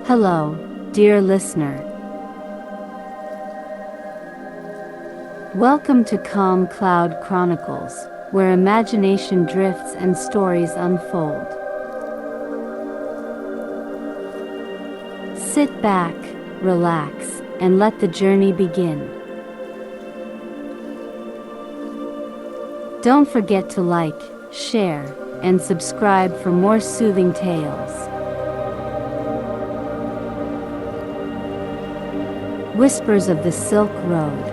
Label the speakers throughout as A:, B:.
A: Hello, dear listener. Welcome to Calm Cloud Chronicles, where imagination drifts and stories unfold. Sit back, relax, and let the journey begin. Don't forget to like, share, and subscribe for more soothing tales. Whispers of the Silk Road.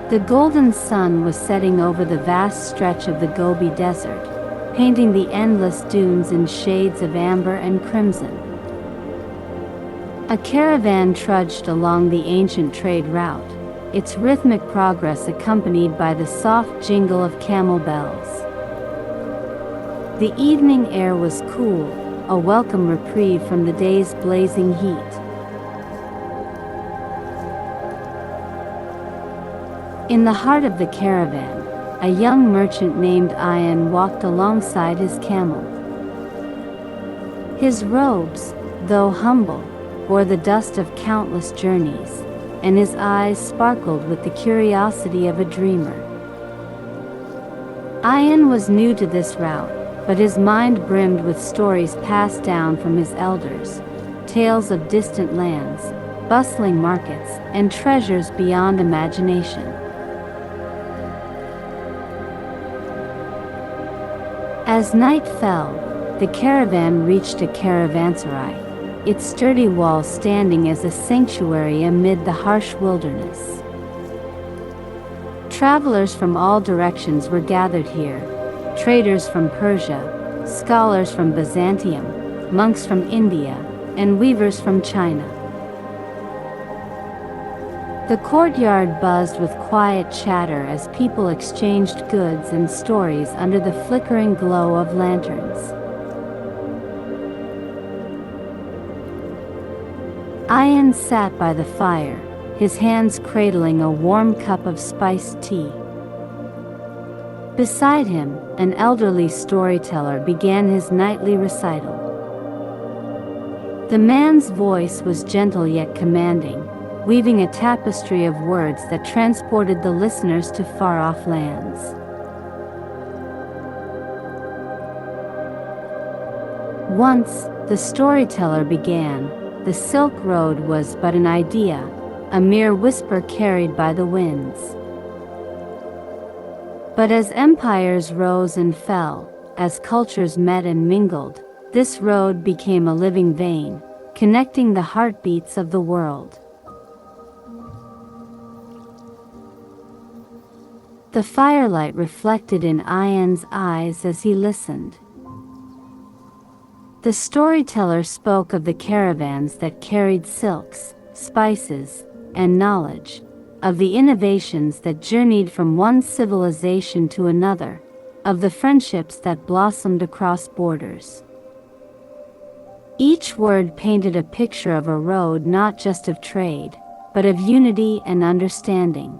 A: The golden sun was setting over the vast stretch of the Gobi Desert, painting the endless dunes in shades of amber and crimson. A caravan trudged along the ancient trade route, its rhythmic progress accompanied by the soft jingle of camel bells. The evening air was cool, a welcome reprieve from the day's blazing heat. In the heart of the caravan, a young merchant named Ayan walked alongside his camel. His robes, though humble, bore the dust of countless journeys, and his eyes sparkled with the curiosity of a dreamer. Ayan was new to this route, but his mind brimmed with stories passed down from his elders, tales of distant lands, bustling markets, and treasures beyond imagination. As night fell, the caravan reached a caravanserai, its sturdy walls standing as a sanctuary amid the harsh wilderness. Travelers from all directions were gathered here, traders from Persia, scholars from Byzantium, monks from India, and weavers from China. The courtyard buzzed with quiet chatter as people exchanged goods and stories under the flickering glow of lanterns. Ayan sat by the fire, his hands cradling a warm cup of spiced tea. Beside him, an elderly storyteller began his nightly recital. The man's voice was gentle yet commanding, weaving a tapestry of words that transported the listeners to far-off lands. Once, the storyteller began, the Silk Road was but an idea, a mere whisper carried by the winds. But as empires rose and fell, as cultures met and mingled, this road became a living vein, connecting the heartbeats of the world. The firelight reflected in Ayan's eyes as he listened. The storyteller spoke of the caravans that carried silks, spices, and knowledge, of the innovations that journeyed from one civilization to another, of the friendships that blossomed across borders. Each word painted a picture of a road not just of trade, but of unity and understanding.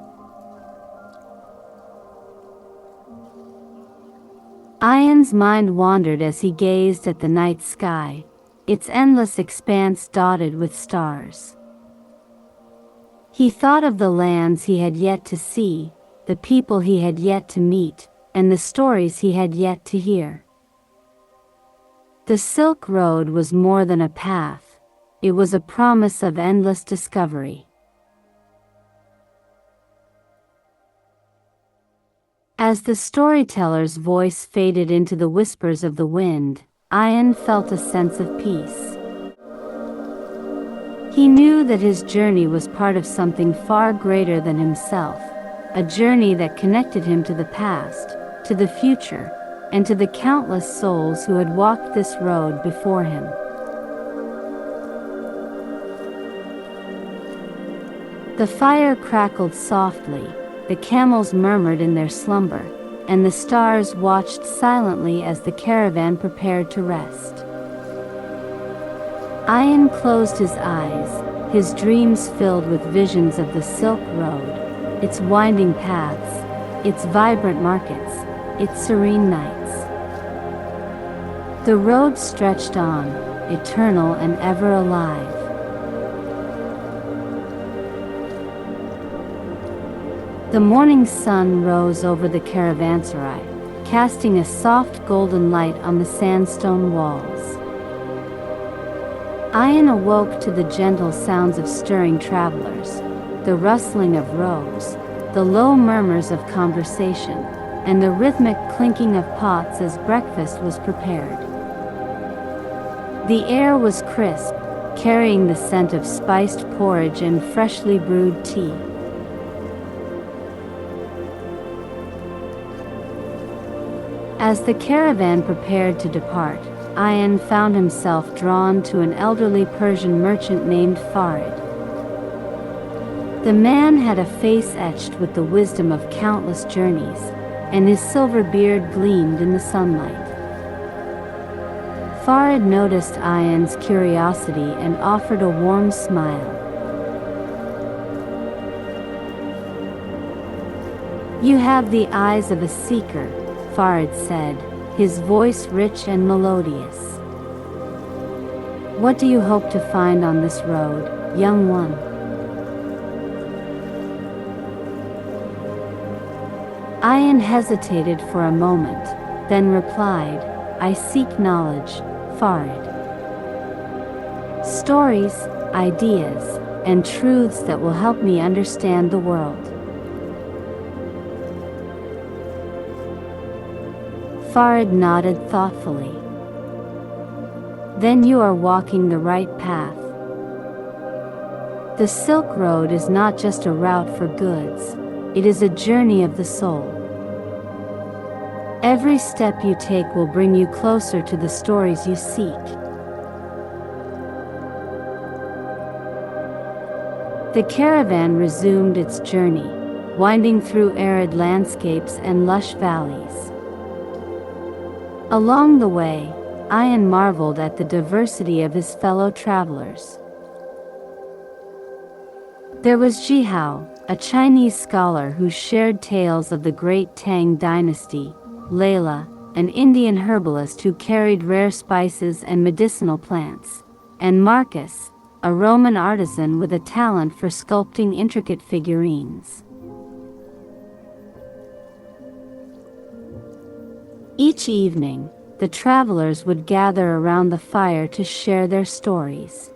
A: Ayan's mind wandered as he gazed at the night sky, its endless expanse dotted with stars. He thought of the lands he had yet to see, the people he had yet to meet, and the stories he had yet to hear. The Silk Road was more than a path, it was a promise of endless discovery. As the storyteller's voice faded into the whispers of the wind, Ayan felt a sense of peace. He knew that his journey was part of something far greater than himself, a journey that connected him to the past, to the future, and to the countless souls who had walked this road before him. The fire crackled softly, the camels murmured in their slumber, and the stars watched silently as the caravan prepared to rest. Ayan closed his eyes, his dreams filled with visions of the Silk Road, its winding paths, its vibrant markets, its serene nights. The road stretched on, eternal and ever alive. The morning sun rose over the caravanserai, casting a soft golden light on the sandstone walls. Ayan awoke to the gentle sounds of stirring travelers, the rustling of robes, the low murmurs of conversation, and the rhythmic clinking of pots as breakfast was prepared. The air was crisp, carrying the scent of spiced porridge and freshly brewed tea. As the caravan prepared to depart, Ayan found himself drawn to an elderly Persian merchant named Farid. The man had a face etched with the wisdom of countless journeys, and his silver beard gleamed in the sunlight. Farid noticed Ayan's curiosity and offered a warm smile. "You have the eyes of a seeker," Farid said, his voice rich and melodious. "What do you hope to find on this road, young one?" Ayan hesitated for a moment, then replied, "I seek knowledge, Farid. Stories, ideas, and truths that will help me understand the world." Farid nodded thoughtfully. "Then you are walking the right path. The Silk Road is not just a route for goods, it is a journey of the soul. Every step you take will bring you closer to the stories you seek." The caravan resumed its journey, winding through arid landscapes and lush valleys. Along the way, Ayan marveled at the diversity of his fellow travelers. There was Jihao, a Chinese scholar who shared tales of the great Tang dynasty, Layla, an Indian herbalist who carried rare spices and medicinal plants, and Marcus, a Roman artisan with a talent for sculpting intricate figurines. Each evening, the travelers would gather around the fire to share their stories.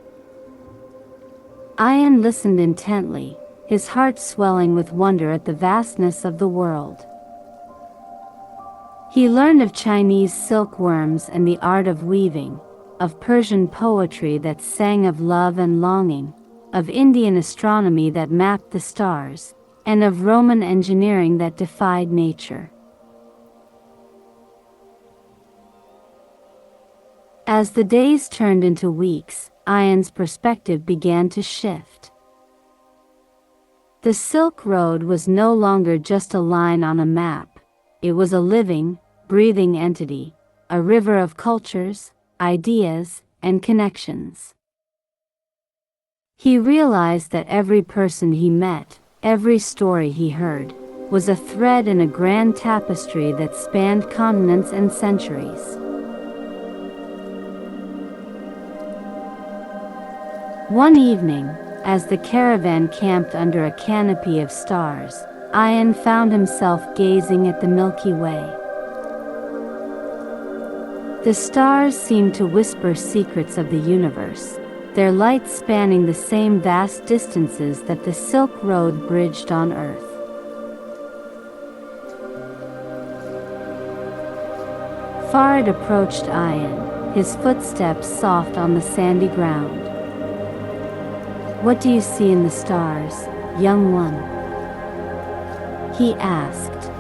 A: Ayan listened intently, his heart swelling with wonder at the vastness of the world. He learned of Chinese silkworms and the art of weaving, of Persian poetry that sang of love and longing, of Indian astronomy that mapped the stars, and of Roman engineering that defied nature. As the days turned into weeks, Ayan's perspective began to shift. The Silk Road was no longer just a line on a map. It was a living, breathing entity, a river of cultures, ideas, and connections. He realized that every person he met, every story he heard, was a thread in a grand tapestry that spanned continents and centuries. One evening, as the caravan camped under a canopy of stars, Ayan found himself gazing at the Milky Way. The stars seemed to whisper secrets of the universe, their light spanning the same vast distances that the Silk Road bridged on Earth. Farid approached Ayan, his footsteps soft on the sandy ground. "What do you see in the stars, young one?" he asked.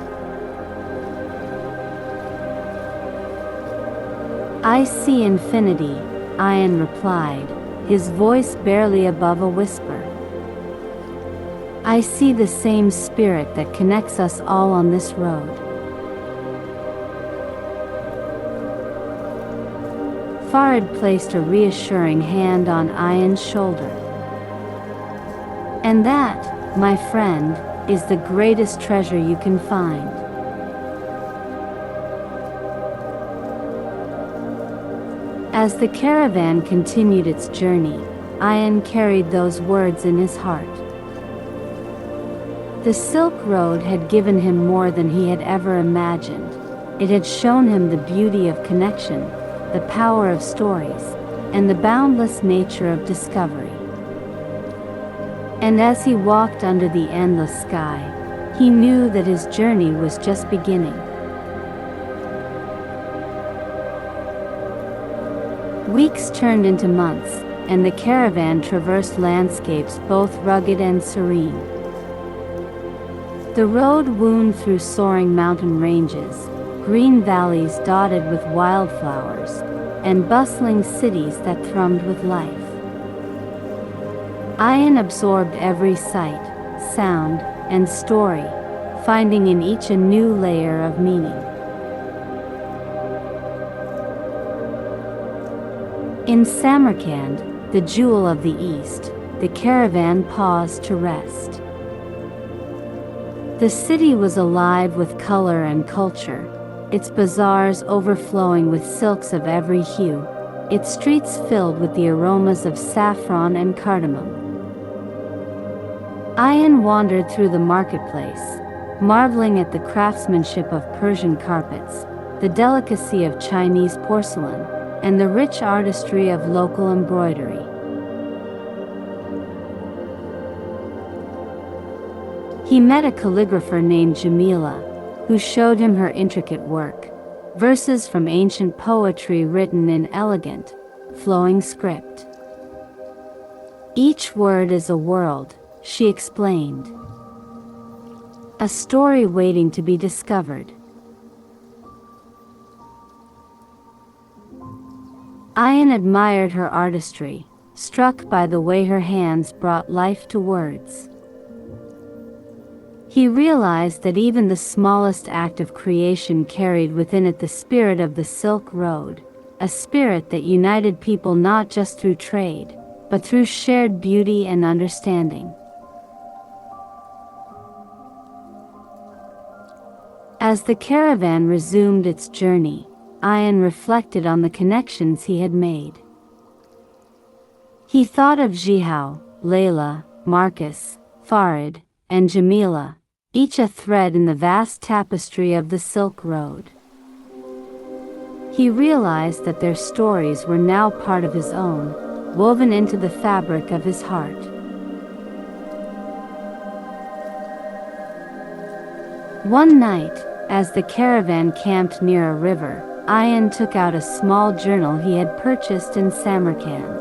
A: "I see infinity," Ayan replied, his voice barely above a whisper. "I see the same spirit that connects us all on this road." Farid placed a reassuring hand on Ayan's shoulder. "And that, my friend, is the greatest treasure you can find." ' As the caravan continued its journey, Ayan carried those words in his heart. The Silk Road had given him more than he had ever imagined. It had shown him the beauty of connection, the power of stories, and the boundless nature of discovery. And as he walked under the endless sky, he knew that his journey was just beginning. Weeks turned into months, and the caravan traversed landscapes both rugged and serene. The road wound through soaring mountain ranges, green valleys dotted with wildflowers, and bustling cities that thrummed with life. Ayan absorbed every sight, sound, and story, finding in each a new layer of meaning. In Samarkand, the jewel of the East, the caravan paused to rest. The city was alive with color and culture, its bazaars overflowing with silks of every hue, its streets filled with the aromas of saffron and cardamom. Ayan wandered through the marketplace, marveling at the craftsmanship of Persian carpets, the delicacy of Chinese porcelain, and the rich artistry of local embroidery. He met a calligrapher named Jamila, who showed him her intricate work, verses from ancient poetry written in elegant, flowing script. Each word is a world, she explained. A story waiting to be discovered. Ayan admired her artistry, struck by the way her hands brought life to words. He realized that even the smallest act of creation carried within it the spirit of the Silk Road, a spirit that united people not just through trade, but through shared beauty and understanding. As the caravan resumed its journey, Ayan reflected on the connections he had made. He thought of Jihao, Layla, Marcus, Farid, and Jamila, each a thread in the vast tapestry of the Silk Road. He realized that their stories were now part of his own, woven into the fabric of his heart. One night, as the caravan camped near a river, Ayan took out a small journal he had purchased in Samarkand.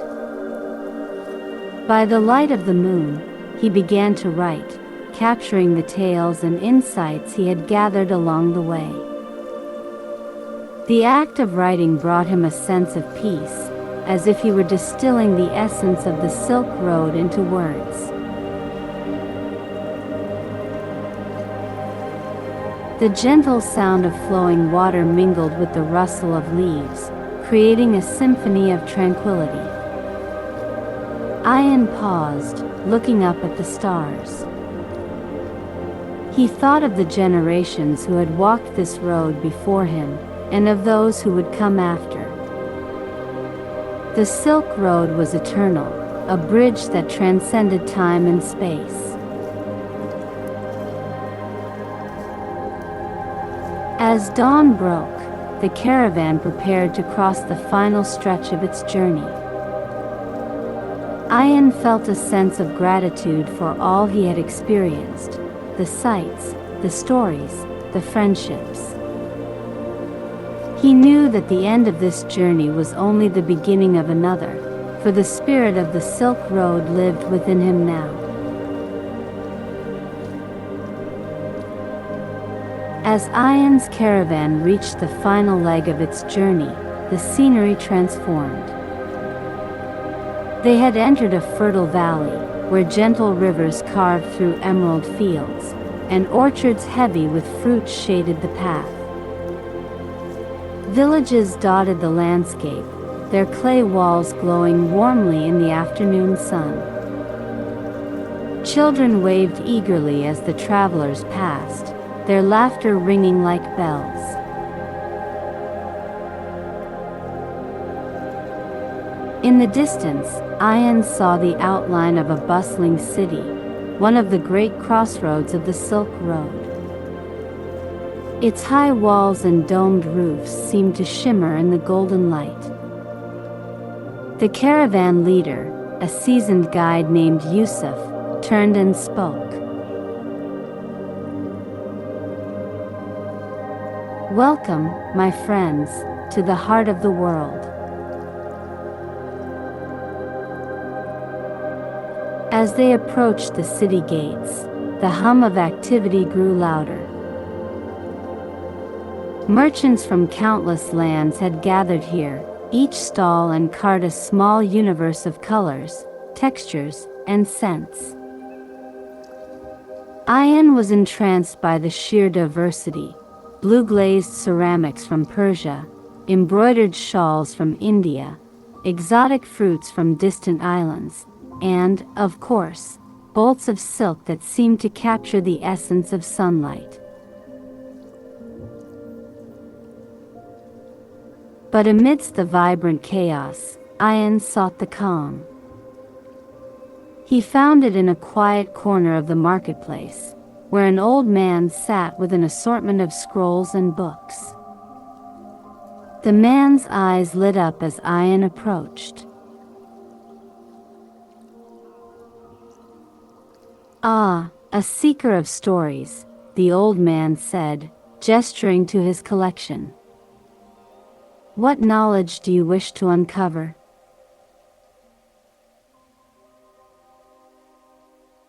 A: By the light of the moon, he began to write, capturing the tales and insights he had gathered along the way. The act of writing brought him a sense of peace, as if he were distilling the essence of the Silk Road into words. The gentle sound of flowing water mingled with the rustle of leaves, creating a symphony of tranquility. Ayan paused, looking up at the stars. He thought of the generations who had walked this road before him, and of those who would come after. The Silk Road was eternal, a bridge that transcended time and space. As dawn broke, the caravan prepared to cross the final stretch of its journey. Ayan felt a sense of gratitude for all he had experienced, the sights, the stories, the friendships. He knew that the end of this journey was only the beginning of another, for the spirit of the Silk Road lived within him now. As Ayan's caravan reached the final leg of its journey, the scenery transformed. They had entered a fertile valley, where gentle rivers carved through emerald fields, and orchards heavy with fruit shaded the path. Villages dotted the landscape, their clay walls glowing warmly in the afternoon sun. Children waved eagerly as the travelers passed, their laughter ringing like bells. In the distance, Ayan saw the outline of a bustling city, one of the great crossroads of the Silk Road. Its high walls and domed roofs seemed to shimmer in the golden light. The caravan leader, a seasoned guide named Yusuf, turned and spoke. "Welcome, my friends, to the heart of the world." As they approached the city gates, the hum of activity grew louder. Merchants from countless lands had gathered here, each stall and cart a small universe of colors, textures, and scents. Ayan was entranced by the sheer diversity: blue-glazed ceramics from Persia, embroidered shawls from India, exotic fruits from distant islands, and, of course, bolts of silk that seemed to capture the essence of sunlight. But amidst the vibrant chaos, Ayan sought the calm. He found it in a quiet corner of the marketplace, where an old man sat with an assortment of scrolls and books. The man's eyes lit up as Ayan approached. "Ah, a seeker of stories," the old man said, gesturing to his collection. "What knowledge do you wish to uncover?"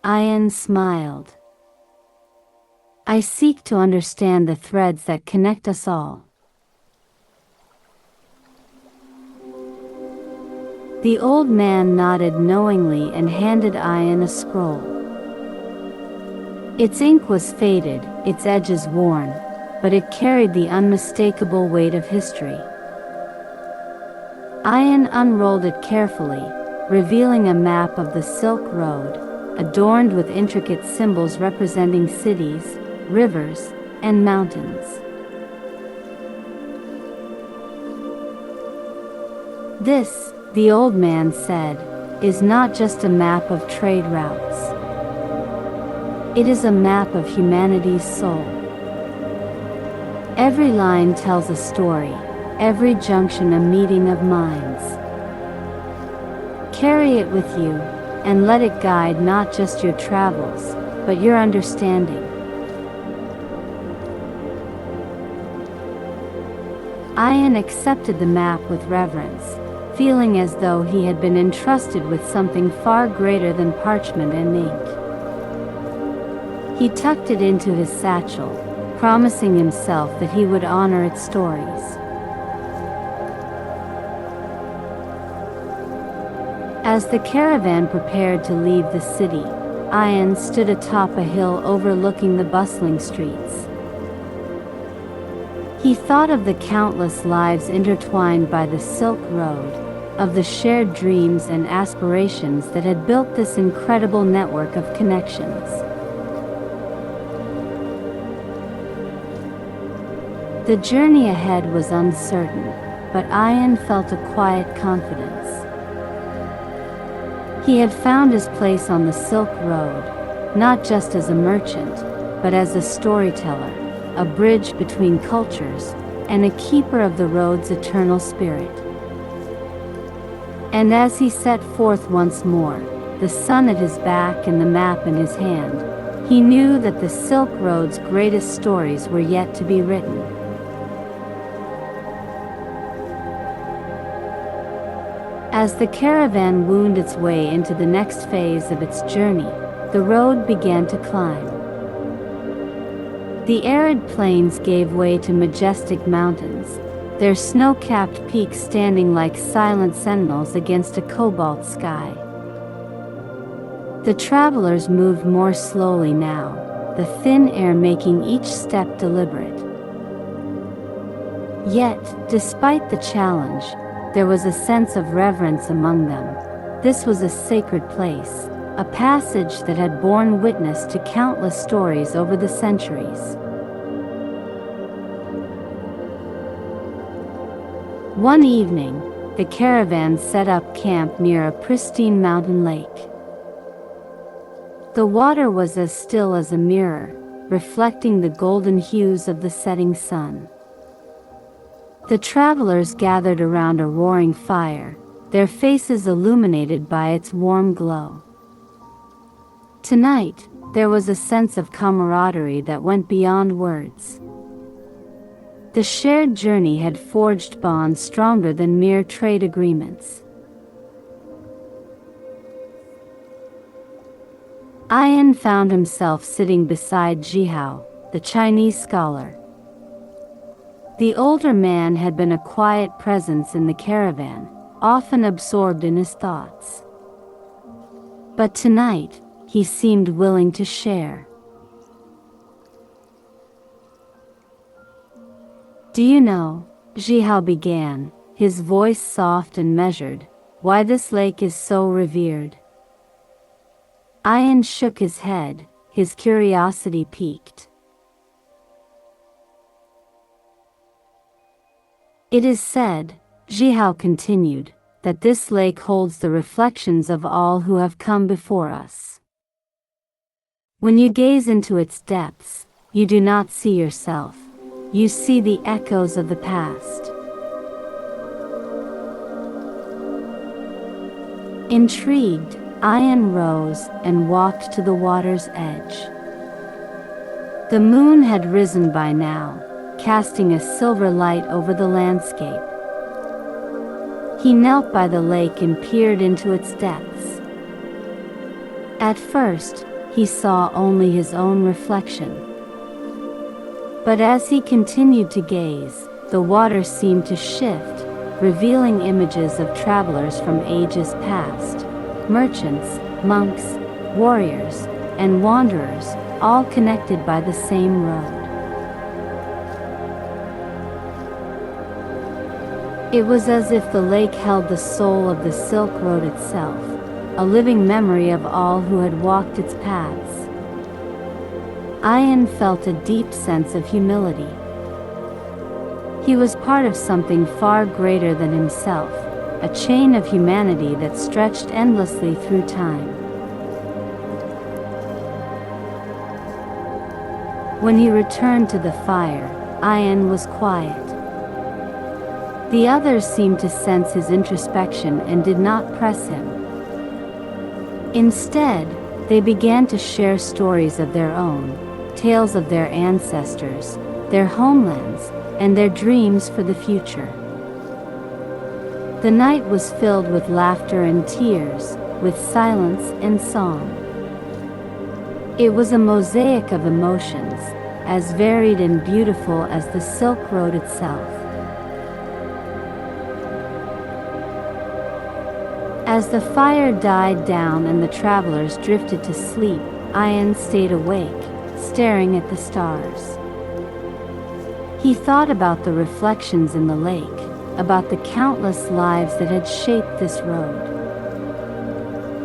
A: Ayan smiled. "I seek to understand the threads that connect us all." The old man nodded knowingly and handed Ayan a scroll. Its ink was faded, its edges worn, but it carried the unmistakable weight of history. Ayan unrolled it carefully, revealing a map of the Silk Road, adorned with intricate symbols representing cities, rivers, and mountains. "This," the old man said, "is not just a map of trade routes. It is a map of humanity's soul. Every line tells a story, every junction a meeting of minds. Carry it with you, and let it guide not just your travels, but your understanding." Ayan accepted the map with reverence, feeling as though he had been entrusted with something far greater than parchment and ink. He tucked it into his satchel, promising himself that he would honor its stories. As the caravan prepared to leave the city, Ayan stood atop a hill overlooking the bustling streets. He thought of the countless lives intertwined by the Silk Road, of the shared dreams and aspirations that had built this incredible network of connections. The journey ahead was uncertain, but Ayan felt a quiet confidence. He had found his place on the Silk Road, not just as a merchant, but as a storyteller, a bridge between cultures, and a keeper of the road's eternal spirit. And as he set forth once more, the sun at his back and the map in his hand, he knew that the Silk Road's greatest stories were yet to be written. As the caravan wound its way into the next phase of its journey, the road began to climb. The arid plains gave way to majestic mountains, their snow-capped peaks standing like silent sentinels against a cobalt sky. The travelers moved more slowly now, the thin air making each step deliberate. Yet, despite the challenge, there was a sense of reverence among them. This was a sacred place, a passage that had borne witness to countless stories over the centuries. One evening, the caravan set up camp near a pristine mountain lake. The water was as still as a mirror, reflecting the golden hues of the setting sun. The travelers gathered around a roaring fire, their faces illuminated by its warm glow. Tonight, there was a sense of camaraderie that went beyond words. The shared journey had forged bonds stronger than mere trade agreements. Ian found himself sitting beside Jihao, the Chinese scholar. The older man had been a quiet presence in the caravan, often absorbed in his thoughts. But tonight, he seemed willing to share. "Do you know," Jihao began, his voice soft and measured, "why this lake is so revered?" Ian shook his head, his curiosity piqued. "It is said," Jihao continued, "that this lake holds the reflections of all who have come before us. When you gaze into its depths, you do not see yourself, you see the echoes of the past." Intrigued, Ian rose and walked to the water's edge. The moon had risen by now, casting a silver light over the landscape. He knelt by the lake and peered into its depths. At first, he saw only his own reflection. But as he continued to gaze, the water seemed to shift, revealing images of travelers from ages past, merchants, monks, warriors, and wanderers, all connected by the same road. It was as if the lake held the soul of the Silk Road itself, a living memory of all who had walked its paths. Ian felt a deep sense of humility. He was part of something far greater than himself, a chain of humanity that stretched endlessly through time. When he returned to the fire, Ian was quiet. The others seemed to sense his introspection and did not press him. Instead, they began to share stories of their own, tales of their ancestors, their homelands, and their dreams for the future. The night was filled with laughter and tears, with silence and song. It was a mosaic of emotions, as varied and beautiful as the Silk Road itself. As the fire died down and the travelers drifted to sleep, Ian stayed awake, staring at the stars. He thought about the reflections in the lake, about the countless lives that had shaped this road.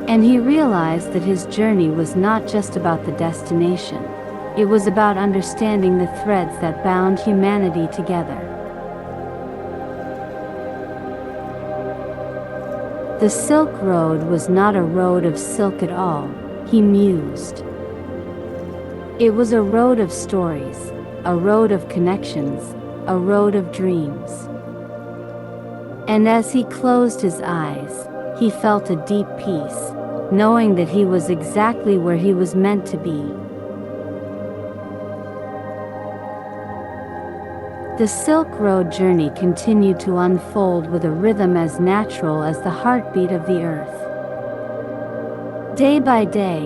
A: And he realized that his journey was not just about the destination, it was about understanding the threads that bound humanity together. The Silk Road was not a road of silk at all, he mused. It was a road of stories, a road of connections, a road of dreams. And as he closed his eyes, he felt a deep peace, knowing that he was exactly where he was meant to be. The Silk Road journey continued to unfold with a rhythm as natural as the heartbeat of the earth. Day by day,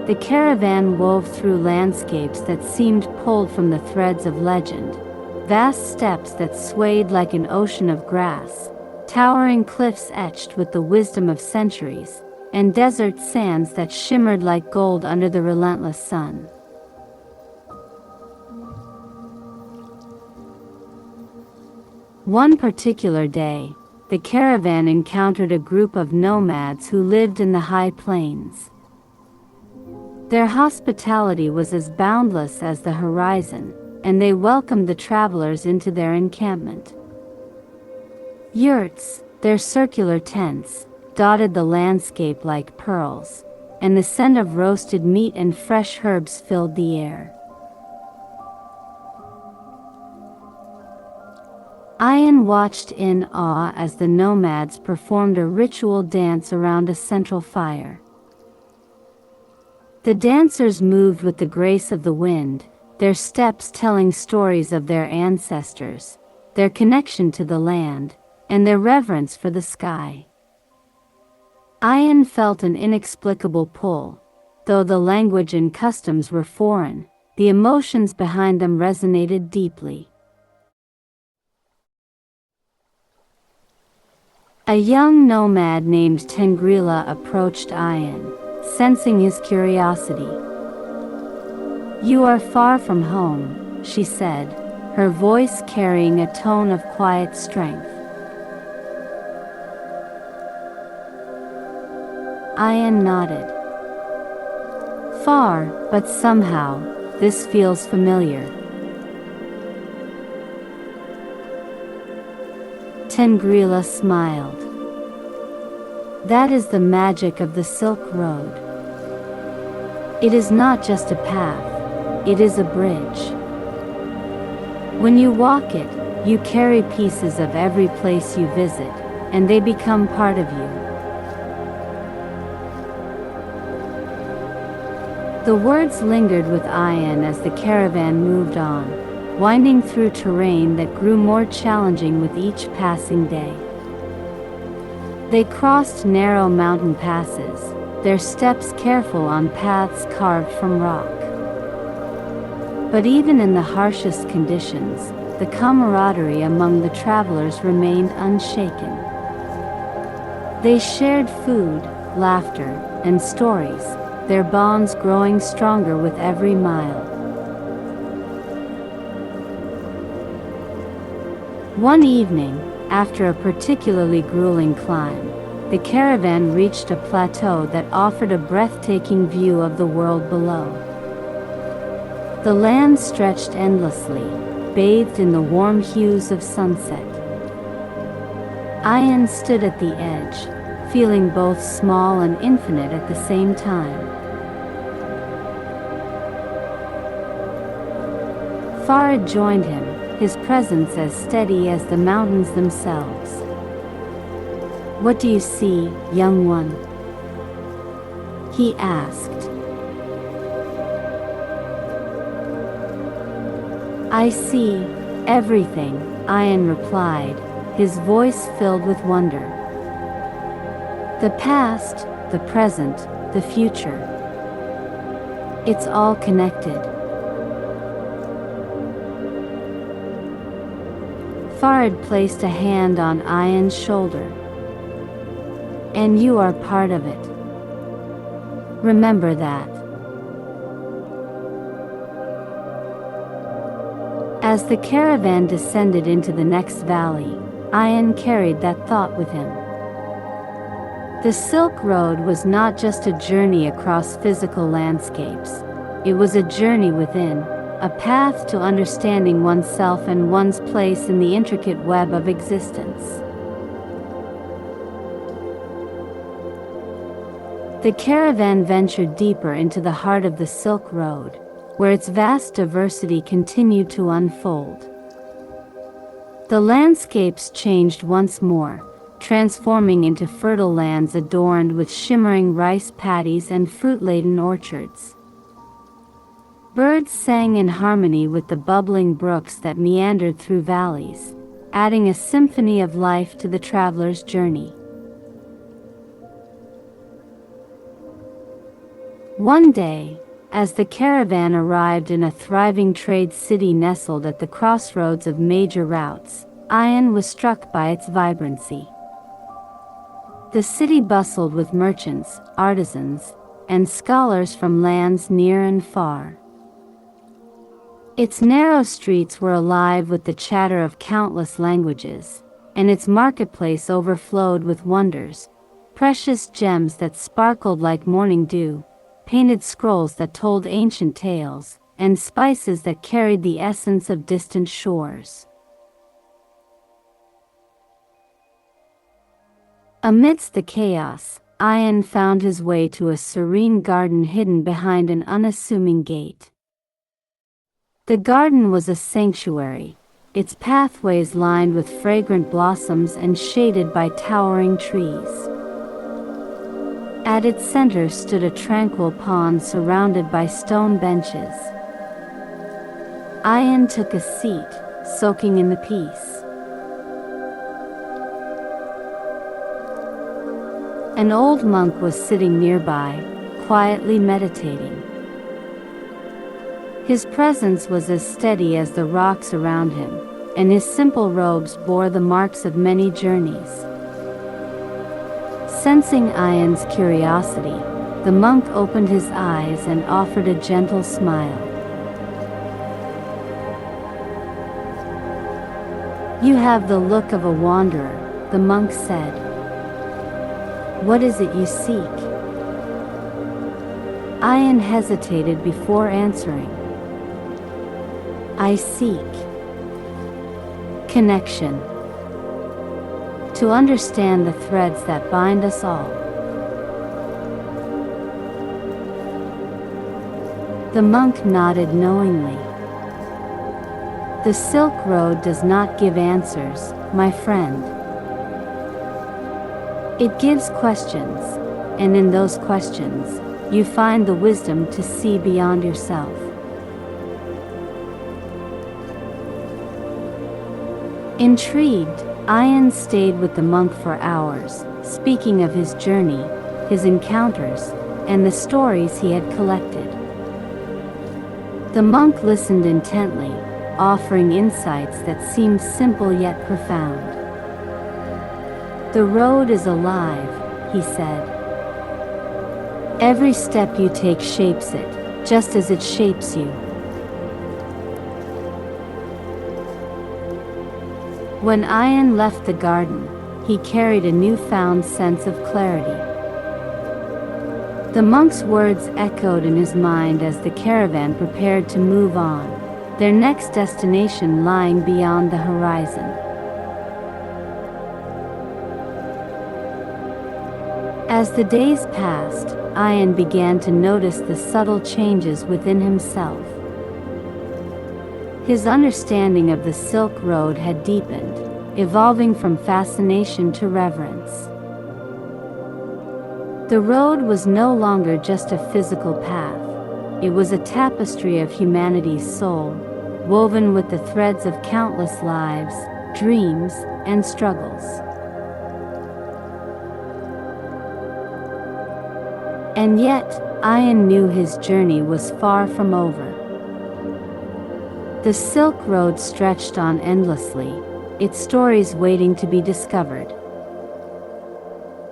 A: the caravan wove through landscapes that seemed pulled from the threads of legend, vast steppes that swayed like an ocean of grass, towering cliffs etched with the wisdom of centuries, and desert sands that shimmered like gold under the relentless sun. One particular day, the caravan encountered a group of nomads who lived in the high plains. Their hospitality was as boundless as the horizon, and they welcomed the travelers into their encampment. Yurts, Their circular tents dotted the landscape like pearls, and the scent of roasted meat and fresh herbs filled the air. Ian watched in awe as the nomads performed a ritual dance around a central fire. The dancers moved with the grace of the wind, their steps telling stories of their ancestors, their connection to the land, and their reverence for the sky. Ian felt an inexplicable pull. Though the language and customs were foreign, the emotions behind them resonated deeply. A young nomad named Tengrila approached Ian, sensing his curiosity. "You are far from home," she said, her voice carrying a tone of quiet strength. Ian nodded. "Far, but somehow, this feels familiar." Tengrila smiled. "That is the magic of the Silk Road. It is not just a path, it is a bridge. When you walk it, you carry pieces of every place you visit, and they become part of you." The words lingered with Ian as the caravan moved on, winding through terrain that grew more challenging with each passing day. They crossed narrow mountain passes, their steps careful on paths carved from rock. But even in the harshest conditions, the camaraderie among the travelers remained unshaken. They shared food, laughter, and stories, their bonds growing stronger with every mile. One evening, after a particularly grueling climb, the caravan reached a plateau that offered a breathtaking view of the world below. The land stretched endlessly, bathed in the warm hues of sunset. Ian stood at the edge, feeling both small and infinite at the same time. Farid joined him, his presence as steady as the mountains themselves. "What do you see, young one?" he asked. "I see everything," Ian replied, his voice filled with wonder. "The past, the present, the future. It's all connected." Farid placed a hand on Ian's shoulder. "And you are part of it. Remember that." As the caravan descended into the next valley, Ian carried that thought with him. The Silk Road was not just a journey across physical landscapes. It was a journey within, a path to understanding oneself and one's place in the intricate web of existence. The caravan ventured deeper into the heart of the Silk Road, where its vast diversity continued to unfold. The landscapes changed once more, transforming into fertile lands adorned with shimmering rice paddies and fruit-laden orchards. Birds sang in harmony with the bubbling brooks that meandered through valleys, adding a symphony of life to the traveler's journey. One day, as the caravan arrived in a thriving trade city nestled at the crossroads of major routes, Ian was struck by its vibrancy. The city bustled with merchants, artisans, and scholars from lands near and far. Its narrow streets were alive with the chatter of countless languages, and its marketplace overflowed with wonders, precious gems that sparkled like morning dew, painted scrolls that told ancient tales, and spices that carried the essence of distant shores. Amidst the chaos, Ian found his way to a serene garden hidden behind an unassuming gate. The garden was a sanctuary, its pathways lined with fragrant blossoms and shaded by towering trees. At its center stood a tranquil pond surrounded by stone benches. Ian took a seat, soaking in the peace. An old monk was sitting nearby, quietly meditating. His presence was as steady as the rocks around him, and his simple robes bore the marks of many journeys. Sensing Ian's curiosity, the monk opened his eyes and offered a gentle smile. "You have the look of a wanderer," the monk said. "What is it you seek?" Ian hesitated before answering. "I seek connection. To understand the threads that bind us all." The monk nodded knowingly. "The Silk Road does not give answers, my friend. It gives questions, and in those questions, you find the wisdom to see beyond yourself." Intrigued, Ian stayed with the monk for hours, speaking of his journey, his encounters, and the stories he had collected. The monk listened intently, offering insights that seemed simple yet profound. "The road is alive," he said. "Every step you take shapes it, just as it shapes you." When Ian left the garden, he carried a newfound sense of clarity. The monk's words echoed in his mind as the caravan prepared to move on, their next destination lying beyond the horizon. As the days passed, Ian began to notice the subtle changes within himself. His understanding of the Silk Road had deepened, evolving from fascination to reverence. The road was no longer just a physical path. It was a tapestry of humanity's soul, woven with the threads of countless lives, dreams, and struggles. And yet, Ian knew his journey was far from over. The Silk Road stretched on endlessly, its stories waiting to be discovered.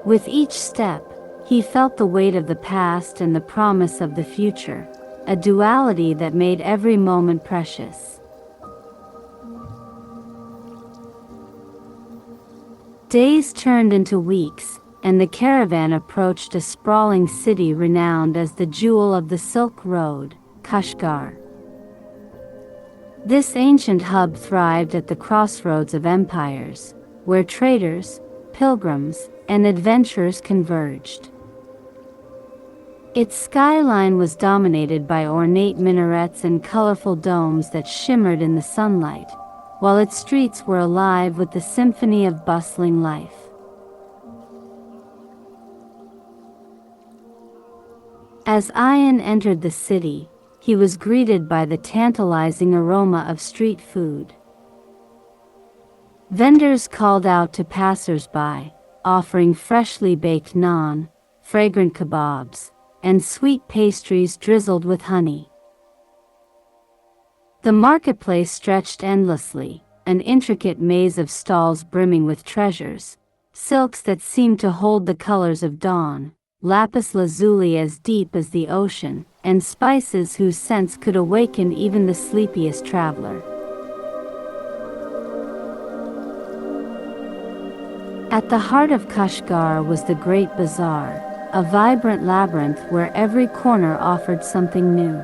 A: With each step, he felt the weight of the past and the promise of the future, a duality that made every moment precious. Days turned into weeks, and the caravan approached a sprawling city renowned as the jewel of the Silk Road, Kashgar. This ancient hub thrived at the crossroads of empires, where traders, pilgrims, and adventurers converged. Its skyline was dominated by ornate minarets and colorful domes that shimmered in the sunlight, while its streets were alive with the symphony of bustling life. As Ian entered the city, he was greeted by the tantalizing aroma of street food. Vendors called out to passers-by, offering freshly baked naan, fragrant kebabs, and sweet pastries drizzled with honey. The marketplace stretched endlessly, an intricate maze of stalls brimming with treasures, silks that seemed to hold the colors of dawn, lapis lazuli as deep as the ocean, and spices whose scents could awaken even the sleepiest traveler. At the heart of Kashgar was the Great Bazaar, a vibrant labyrinth where every corner offered something new.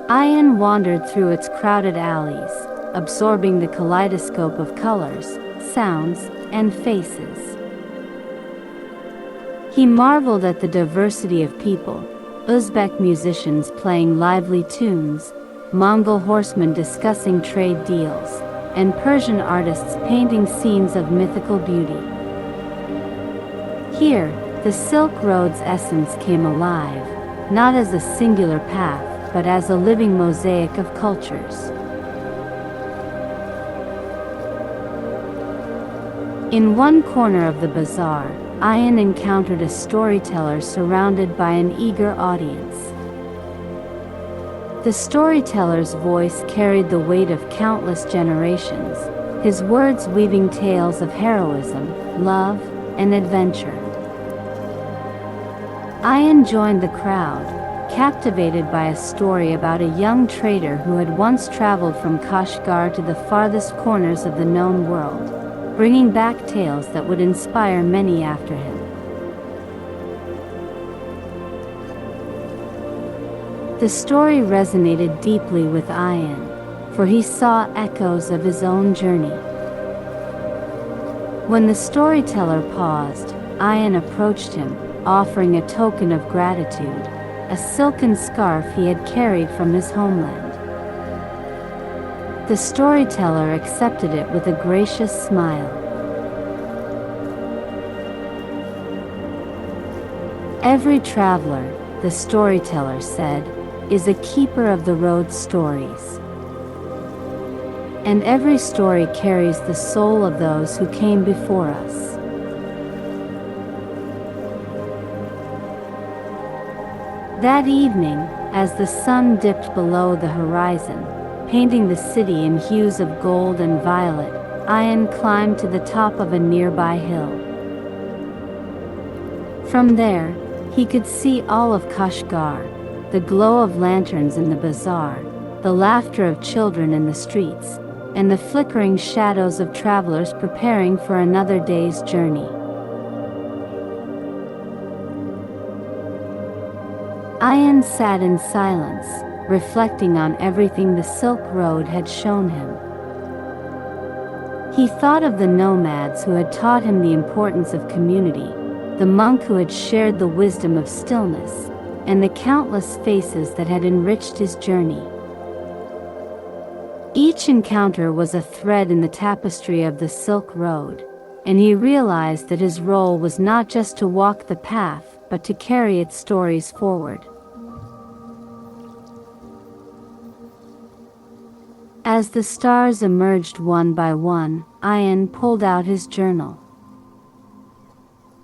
A: Ian wandered through its crowded alleys, absorbing the kaleidoscope of colors, sounds, and faces. He marveled at the diversity of people, Uzbek musicians playing lively tunes, Mongol horsemen discussing trade deals, and Persian artists painting scenes of mythical beauty. Here, the Silk Road's essence came alive, not as a singular path, but as a living mosaic of cultures. In one corner of the bazaar, Ayan encountered a storyteller surrounded by an eager audience. The storyteller's voice carried the weight of countless generations, his words weaving tales of heroism, love, and adventure. Ayan joined the crowd, captivated by a story about a young trader who had once traveled from Kashgar to the farthest corners of the known world, bringing back tales that would inspire many after him. The story resonated deeply with Ayan, for he saw echoes of his own journey. When the storyteller paused, Ayan approached him, offering a token of gratitude, a silken scarf he had carried from his homeland. The storyteller accepted it with a gracious smile. Every traveler, the storyteller said, is a keeper of the road's stories. And every story carries the soul of those who came before us. That evening, as the sun dipped below the horizon, painting the city in hues of gold and violet, Ayan climbed to the top of a nearby hill. From there, he could see all of Kashgar, the glow of lanterns in the bazaar, the laughter of children in the streets, and the flickering shadows of travelers preparing for another day's journey. Ayan sat in silence, reflecting on everything the Silk Road had shown him. He thought of the nomads who had taught him the importance of community, the monk who had shared the wisdom of stillness, and the countless faces that had enriched his journey. Each encounter was a thread in the tapestry of the Silk Road, and he realized that his role was not just to walk the path, but to carry its stories forward. As the stars emerged one by one, Ayan pulled out his journal.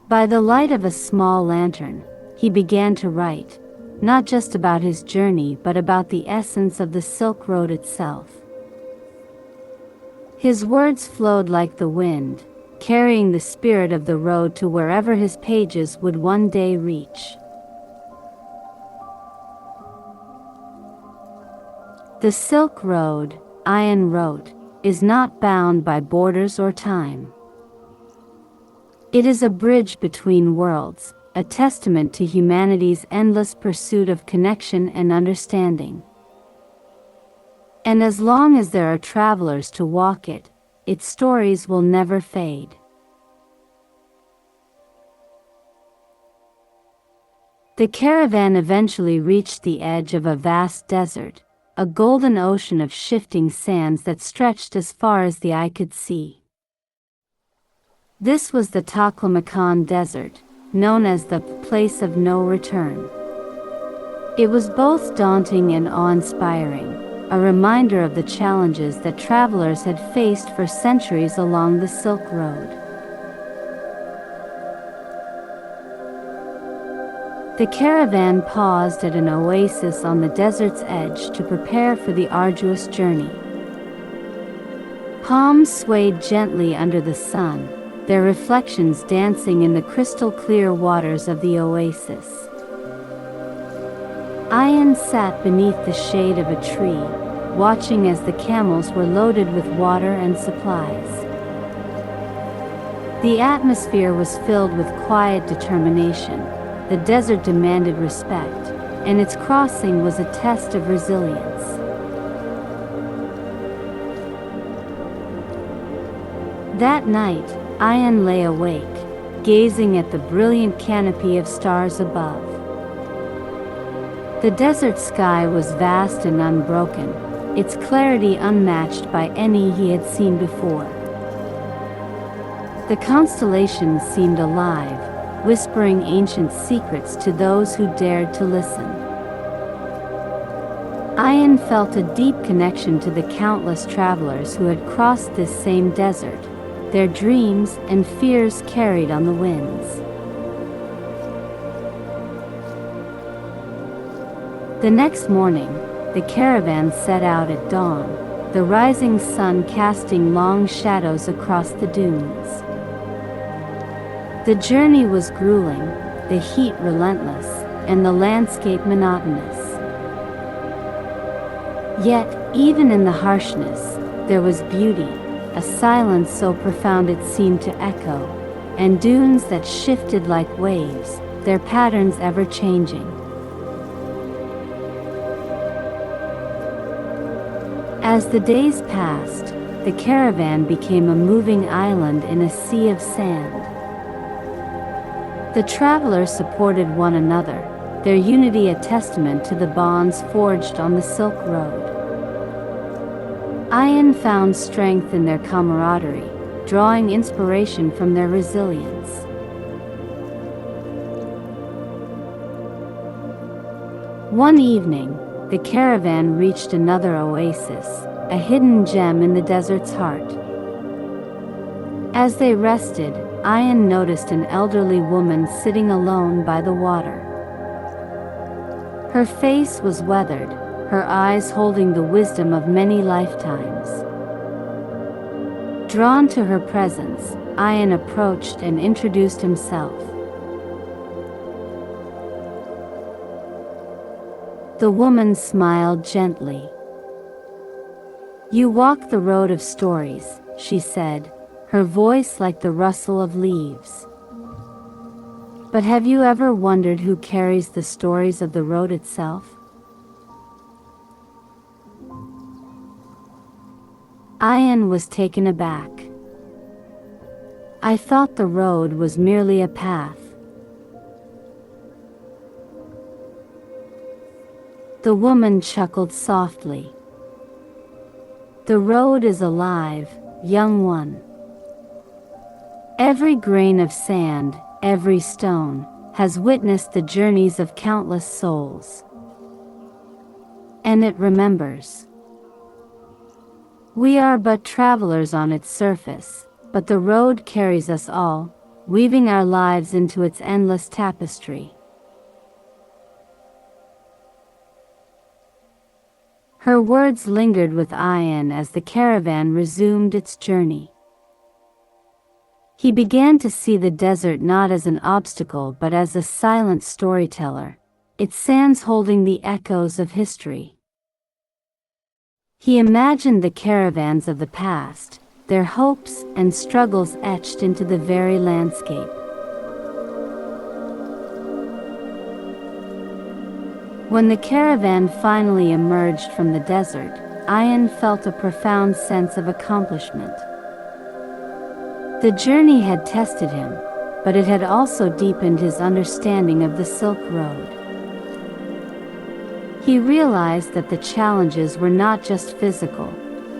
A: By the light of a small lantern, he began to write, not just about his journey but about the essence of the Silk Road itself. His words flowed like the wind, carrying the spirit of the road to wherever his pages would one day reach. The Silk Road, Ayan wrote, is not bound by borders or time. It is a bridge between worlds, a testament to humanity's endless pursuit of connection and understanding. And as long as there are travelers to walk it, its stories will never fade. The caravan eventually reached the edge of a vast desert, a golden ocean of shifting sands that stretched as far as the eye could see. This was the Taklamakan Desert, known as the place of no return. It was both daunting and awe-inspiring, a reminder of the challenges that travelers had faced for centuries along the Silk Road. The caravan paused at an oasis on the desert's edge to prepare for the arduous journey. Palms swayed gently under the sun, their reflections dancing in the crystal-clear waters of the oasis. Ayan sat beneath the shade of a tree, watching as the camels were loaded with water and supplies. The atmosphere was filled with quiet determination. The desert demanded respect, and its crossing was a test of resilience. That night, Ian lay awake, gazing at the brilliant canopy of stars above. The desert sky was vast and unbroken, its clarity unmatched by any he had seen before. The constellations seemed alive, whispering ancient secrets to those who dared to listen. Ian felt a deep connection to the countless travelers who had crossed this same desert, their dreams and fears carried on the winds. The next morning, the caravan set out at dawn, the rising sun casting long shadows across the dunes. The journey was grueling, the heat relentless, and the landscape monotonous. Yet, even in the harshness, there was beauty, a silence so profound it seemed to echo, and dunes that shifted like waves, their patterns ever changing. As the days passed, the caravan became a moving island in a sea of sand. The travelers supported one another, their unity a testament to the bonds forged on the Silk Road. Ian found strength in their camaraderie, drawing inspiration from their resilience. One evening, the caravan reached another oasis, a hidden gem in the desert's heart. As they rested, Ian noticed an elderly woman sitting alone by the water. Her face was weathered, her eyes holding the wisdom of many lifetimes. Drawn to her presence, Ian approached and introduced himself. The woman smiled gently. "You walk the road of stories," she said, her voice like the rustle of leaves. "But have you ever wondered who carries the stories of the road itself?" Ian was taken aback. "I thought the road was merely a path." The woman chuckled softly. "The road is alive, young one. Every grain of sand, every stone, has witnessed the journeys of countless souls. And it remembers. We are but travelers on its surface, but the road carries us all, weaving our lives into its endless tapestry." Her words lingered with Ian as the caravan resumed its journey. He began to see the desert not as an obstacle but as a silent storyteller, its sands holding the echoes of history. He imagined the caravans of the past, their hopes and struggles etched into the very landscape. When the caravan finally emerged from the desert, Ian felt a profound sense of accomplishment. The journey had tested him, but it had also deepened his understanding of the Silk Road. He realized that the challenges were not just physical,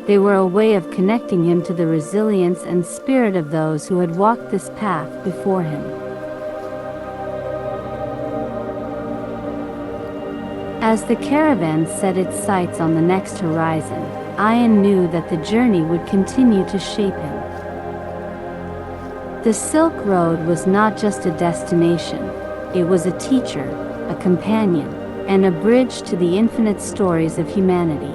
A: they were a way of connecting him to the resilience and spirit of those who had walked this path before him. As the caravan set its sights on the next horizon, Ian knew that the journey would continue to shape him. The Silk Road was not just a destination, it was a teacher, a companion, and a bridge to the infinite stories of humanity.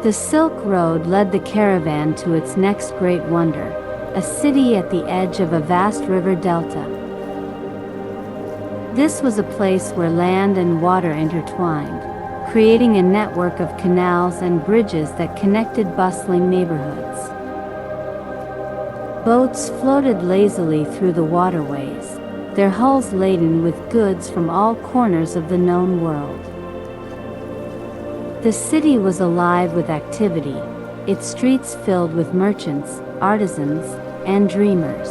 A: The Silk Road led the caravan to its next great wonder, a city at the edge of a vast river delta. This was a place where land and water intertwined, creating a network of canals and bridges that connected bustling neighborhoods. Boats floated lazily through the waterways, their hulls laden with goods from all corners of the known world. The city was alive with activity, its streets filled with merchants, artisans, and dreamers.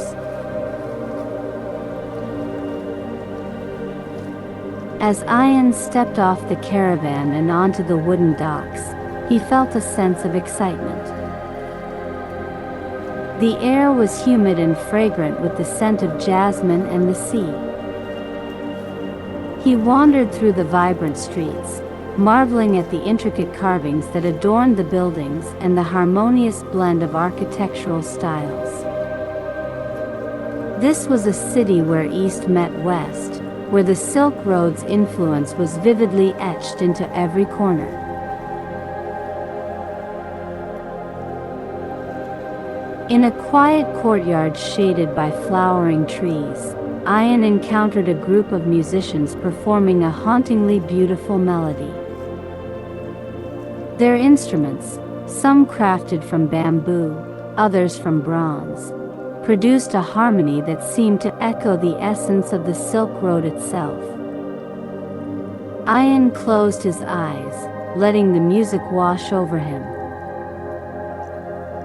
A: As Ian stepped off the caravan and onto the wooden docks, he felt a sense of excitement. The air was humid and fragrant with the scent of jasmine and the sea. He wandered through the vibrant streets, marveling at the intricate carvings that adorned the buildings and the harmonious blend of architectural styles. This was a city where East met West, where the Silk Road's influence was vividly etched into every corner. In a quiet courtyard shaded by flowering trees, Ian encountered a group of musicians performing a hauntingly beautiful melody. Their instruments, some crafted from bamboo, others from bronze, produced a harmony that seemed to echo the essence of the Silk Road itself. Ian closed his eyes, letting the music wash over him.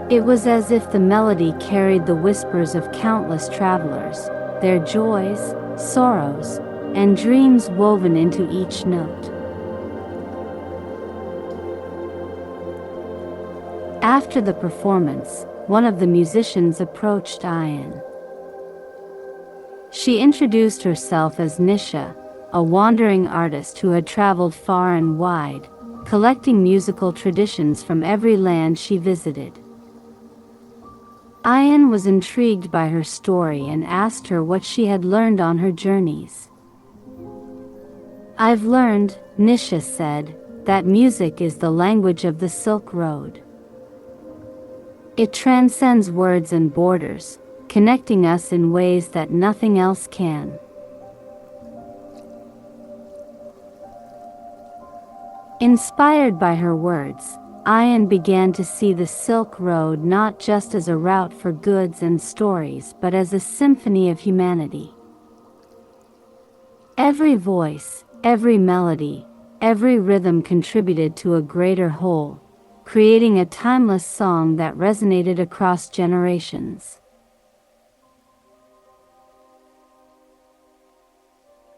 A: It was as if the melody carried the whispers of countless travelers, their joys, sorrows, and dreams woven into each note. After the performance, one of the musicians approached Ian. She introduced herself as Nisha, a wandering artist who had traveled far and wide, collecting musical traditions from every land she visited. Ian was intrigued by her story and asked her what she had learned on her journeys. "I've learned," Nisha said, "that music is the language of the Silk Road. It transcends words and borders, connecting us in ways that nothing else can." Inspired by her words, Ian began to see the Silk Road not just as a route for goods and stories but as a symphony of humanity. Every voice, every melody, every rhythm contributed to a greater whole, creating a timeless song that resonated across generations.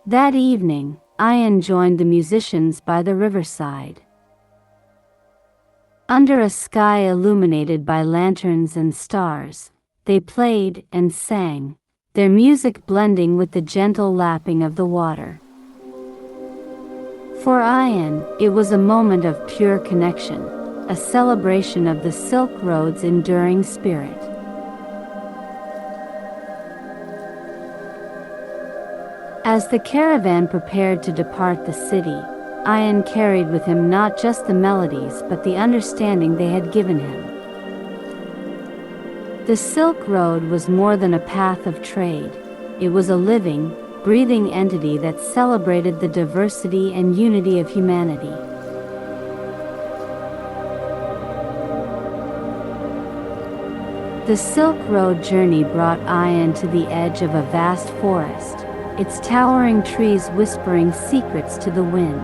A: That evening, Ian joined the musicians by the riverside. Under a sky illuminated by lanterns and stars, they played and sang, their music blending with the gentle lapping of the water. For Ian, it was a moment of pure connection, a celebration of the Silk Road's enduring spirit. As the caravan prepared to depart the city, Ian carried with him not just the melodies but the understanding they had given him. The Silk Road was more than a path of trade. It was a living, breathing entity that celebrated the diversity and unity of humanity. The Silk Road journey brought Ian to the edge of a vast forest, its towering trees whispering secrets to the wind.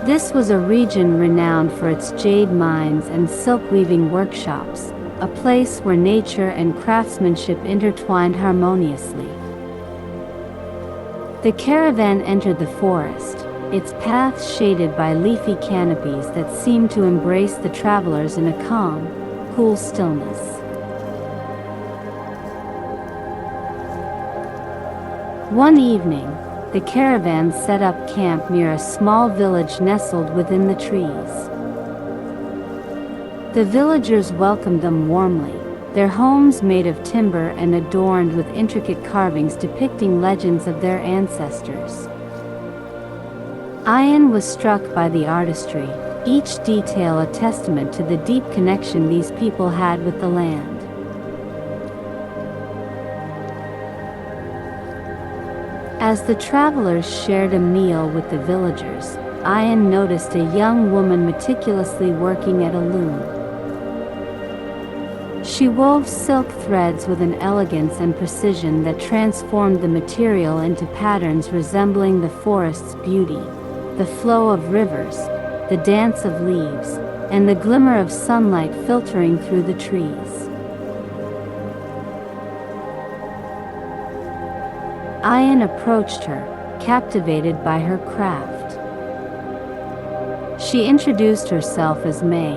A: This was a region renowned for its jade mines and silk weaving workshops, a place where nature and craftsmanship intertwined harmoniously. The caravan entered the forest, its paths shaded by leafy canopies that seemed to embrace the travelers in a calm, cool stillness. One evening, the caravan set up camp near a small village nestled within the trees. The villagers welcomed them warmly, their homes made of timber and adorned with intricate carvings depicting legends of their ancestors. Ian was struck by the artistry, each detail a testament to the deep connection these people had with the land. As the travelers shared a meal with the villagers, Ian noticed a young woman meticulously working at a loom. She wove silk threads with an elegance and precision that transformed the material into patterns resembling the forest's beauty, the flow of rivers, the dance of leaves, and the glimmer of sunlight filtering through the trees. Ian approached her, captivated by her craft. She introduced herself as May,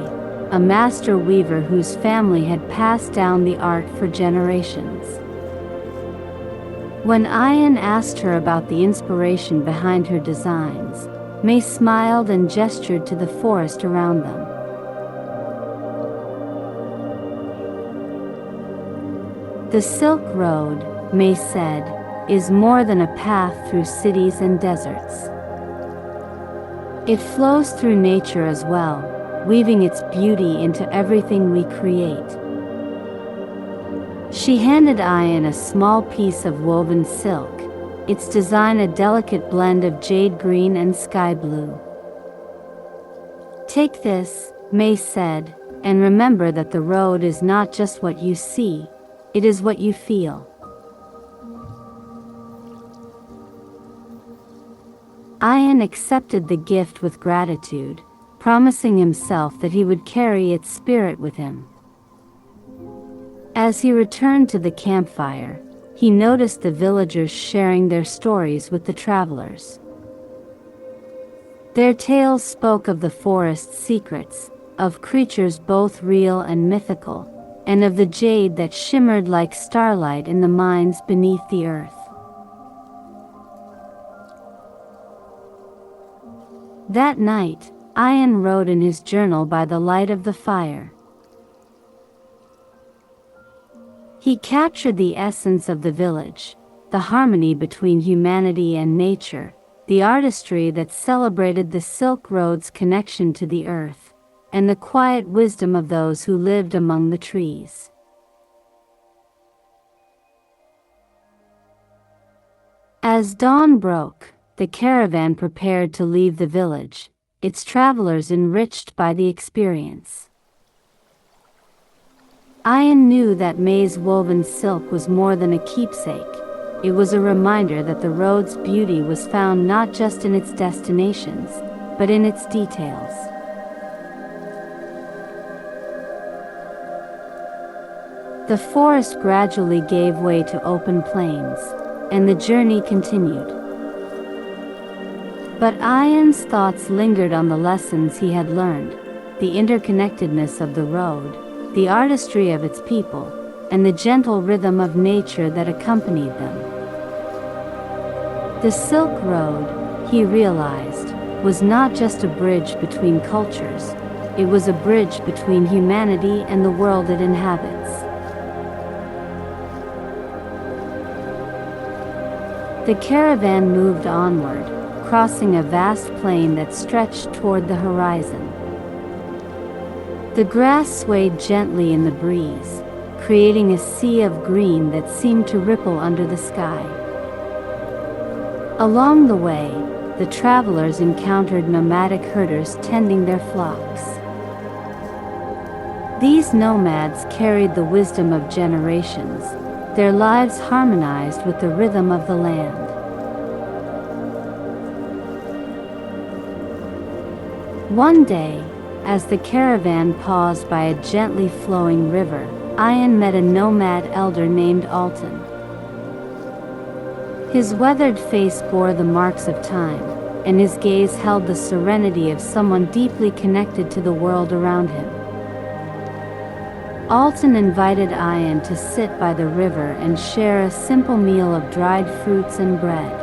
A: a master weaver whose family had passed down the art for generations. When Ian asked her about the inspiration behind her designs, May smiled and gestured to the forest around them. The Silk Road, May said, is more than a path through cities and deserts. It flows through nature as well, weaving its beauty into everything we create. She handed Ian a small piece of woven silk, its design a delicate blend of jade green and sky blue. "Take this," May said, "and remember that the road is not just what you see, it is what you feel." Ian accepted the gift with gratitude, promising himself that he would carry its spirit with him. As he returned to the campfire, he noticed the villagers sharing their stories with the travelers. Their tales spoke of the forest's secrets, of creatures both real and mythical, and of the jade that shimmered like starlight in the mines beneath the earth. That night, Ian wrote in his journal by the light of the fire. He captured the essence of the village, the harmony between humanity and nature, the artistry that celebrated the Silk Road's connection to the earth, and the quiet wisdom of those who lived among the trees. As dawn broke, the caravan prepared to leave the village, its travelers enriched by the experience. Ian knew that May's woven silk was more than a keepsake. It was a reminder that the road's beauty was found not just in its destinations, but in its details. The forest gradually gave way to open plains, and the journey continued. But Ian's thoughts lingered on the lessons he had learned, the interconnectedness of the road, the artistry of its people, and the gentle rhythm of nature that accompanied them. The Silk Road, he realized, was not just a bridge between cultures, it was a bridge between humanity and the world it inhabits. The caravan moved onward, crossing a vast plain that stretched toward the horizon. The grass swayed gently in the breeze, creating a sea of green that seemed to ripple under the sky. Along the way, the travelers encountered nomadic herders tending their flocks. These nomads carried the wisdom of generations, their lives harmonized with the rhythm of the land. One day, as the caravan paused by a gently flowing river, Ian met a nomad elder named Alton. His weathered face bore the marks of time, and his gaze held the serenity of someone deeply connected to the world around him. Alton invited Ian to sit by the river and share a simple meal of dried fruits and bread.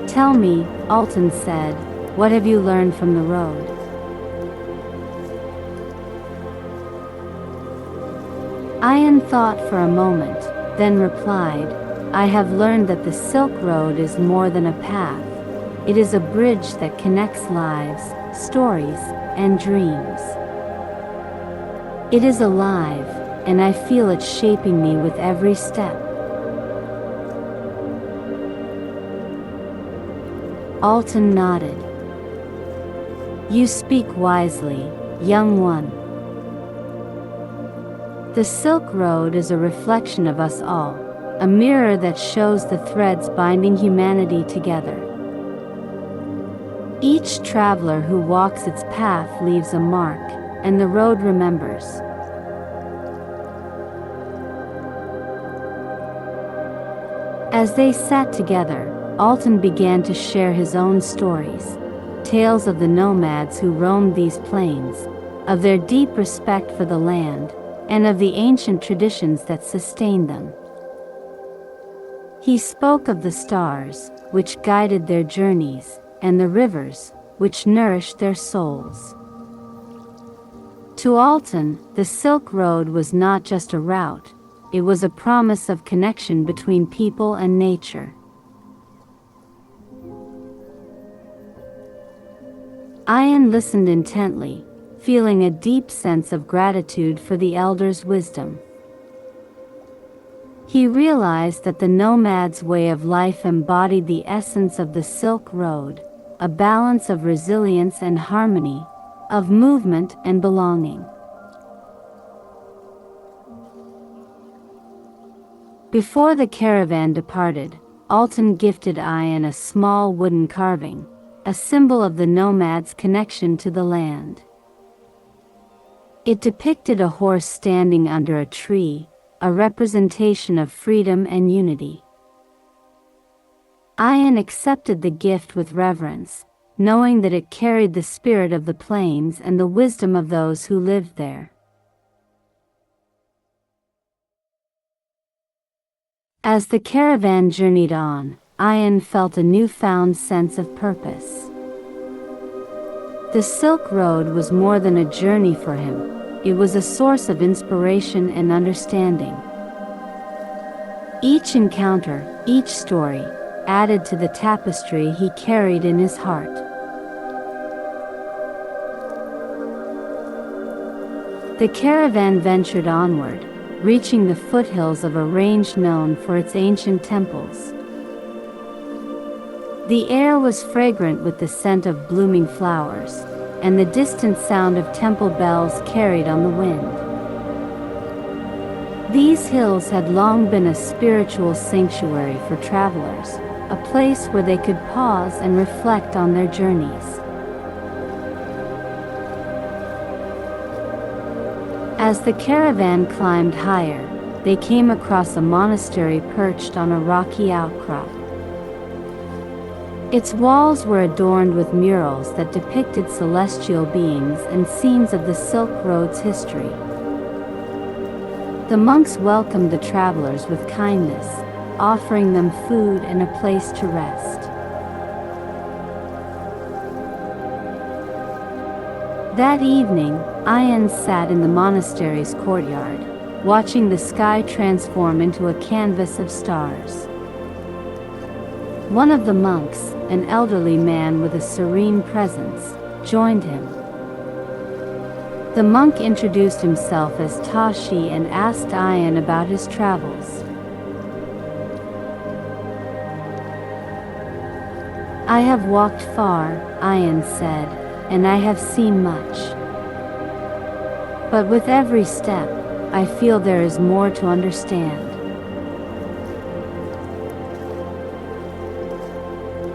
A: "Tell me," Alton said, "what have you learned from the road?" Ian thought for a moment, then replied, "I have learned that the Silk Road is more than a path. It is a bridge that connects lives, stories, and dreams. It is alive, and I feel it shaping me with every step." Alton nodded. "You speak wisely, young one. The Silk Road is a reflection of us all, a mirror that shows the threads binding humanity together. Each traveler who walks its path leaves a mark, and the road remembers. As they sat together, Alton began to share his own stories, tales of the nomads who roamed these plains, of their deep respect for the land, and of the ancient traditions that sustained them. He spoke of the stars, which guided their journeys, and the rivers, which nourished their souls. To Alton, the Silk Road was not just a route, it was a promise of connection between people and nature. Ian listened intently, feeling a deep sense of gratitude for the elders' wisdom. He realized that the nomad's way of life embodied the essence of the Silk Road, a balance of resilience and harmony, of movement and belonging. Before the caravan departed, Alton gifted Ian a small wooden carving, a symbol of the nomad's connection to the land. It depicted a horse standing under a tree, a representation of freedom and unity. Ian accepted the gift with reverence, knowing that it carried the spirit of the plains and the wisdom of those who lived there. As the caravan journeyed on, Ian felt a newfound sense of purpose. The Silk Road was more than a journey for him, it was a source of inspiration and understanding. Each encounter, each story, added to the tapestry he carried in his heart. The caravan ventured onward, reaching the foothills of a range known for its ancient temples. The air was fragrant with the scent of blooming flowers, and the distant sound of temple bells carried on the wind. These hills had long been a spiritual sanctuary for travelers, a place where they could pause and reflect on their journeys. As the caravan climbed higher, they came across a monastery perched on a rocky outcrop. Its walls were adorned with murals that depicted celestial beings and scenes of the Silk Road's history. The monks welcomed the travelers with kindness, offering them food and a place to rest. That evening, Ian sat in the monastery's courtyard, watching the sky transform into a canvas of stars. One of the monks, an elderly man with a serene presence, joined him. The monk introduced himself as Tashi and asked Ian about his travels. "I have walked far," Ian said, "and I have seen much. But with every step, I feel there is more to understand."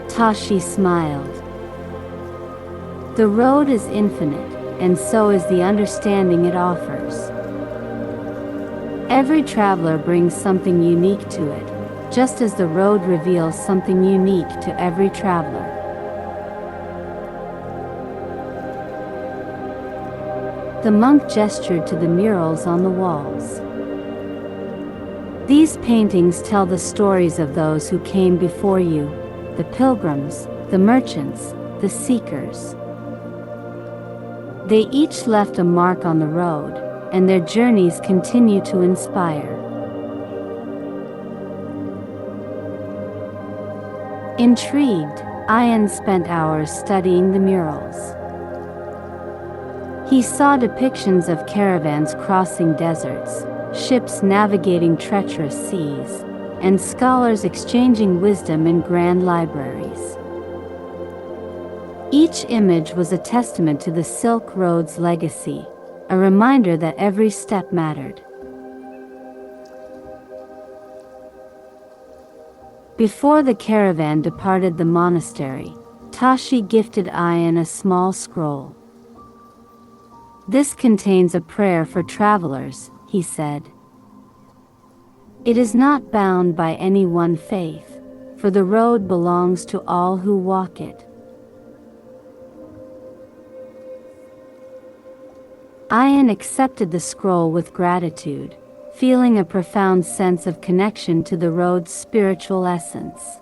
A: Tashi smiled. "The road is infinite, and so is the understanding it offers. Every traveler brings something unique to it, just as the road reveals something unique to every traveler." The monk gestured to the murals on the walls. "These paintings tell the stories of those who came before you, the pilgrims, the merchants, the seekers. They each left a mark on the road, and their journeys continue to inspire." Intrigued, Ian spent hours studying the murals. He saw depictions of caravans crossing deserts, ships navigating treacherous seas, and scholars exchanging wisdom in grand libraries. Each image was a testament to the Silk Road's legacy, a reminder that every step mattered. Before the caravan departed the monastery, Tashi gifted Ian a small scroll. "This contains a prayer for travelers," he said. "It is not bound by any one faith, for the road belongs to all who walk it." Ian accepted the scroll with gratitude, feeling a profound sense of connection to the road's spiritual essence.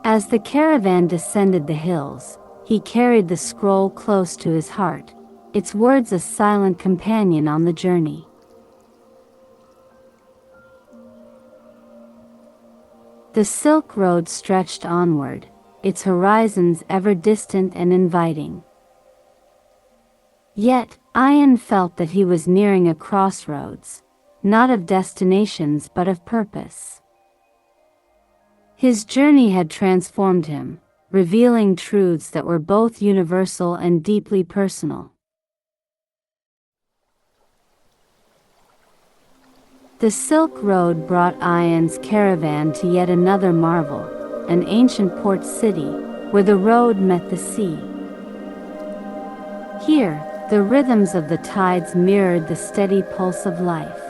A: As the caravan descended the hills, he carried the scroll close to his heart, its words a silent companion on the journey. The Silk Road stretched onward, its horizons ever distant and inviting. Yet, Ian felt that he was nearing a crossroads, not of destinations but of purpose. His journey had transformed him, revealing truths that were both universal and deeply personal. The Silk Road brought Ian's caravan to yet another marvel, an ancient port city, where the road met the sea. Here, the rhythms of the tides mirrored the steady pulse of life.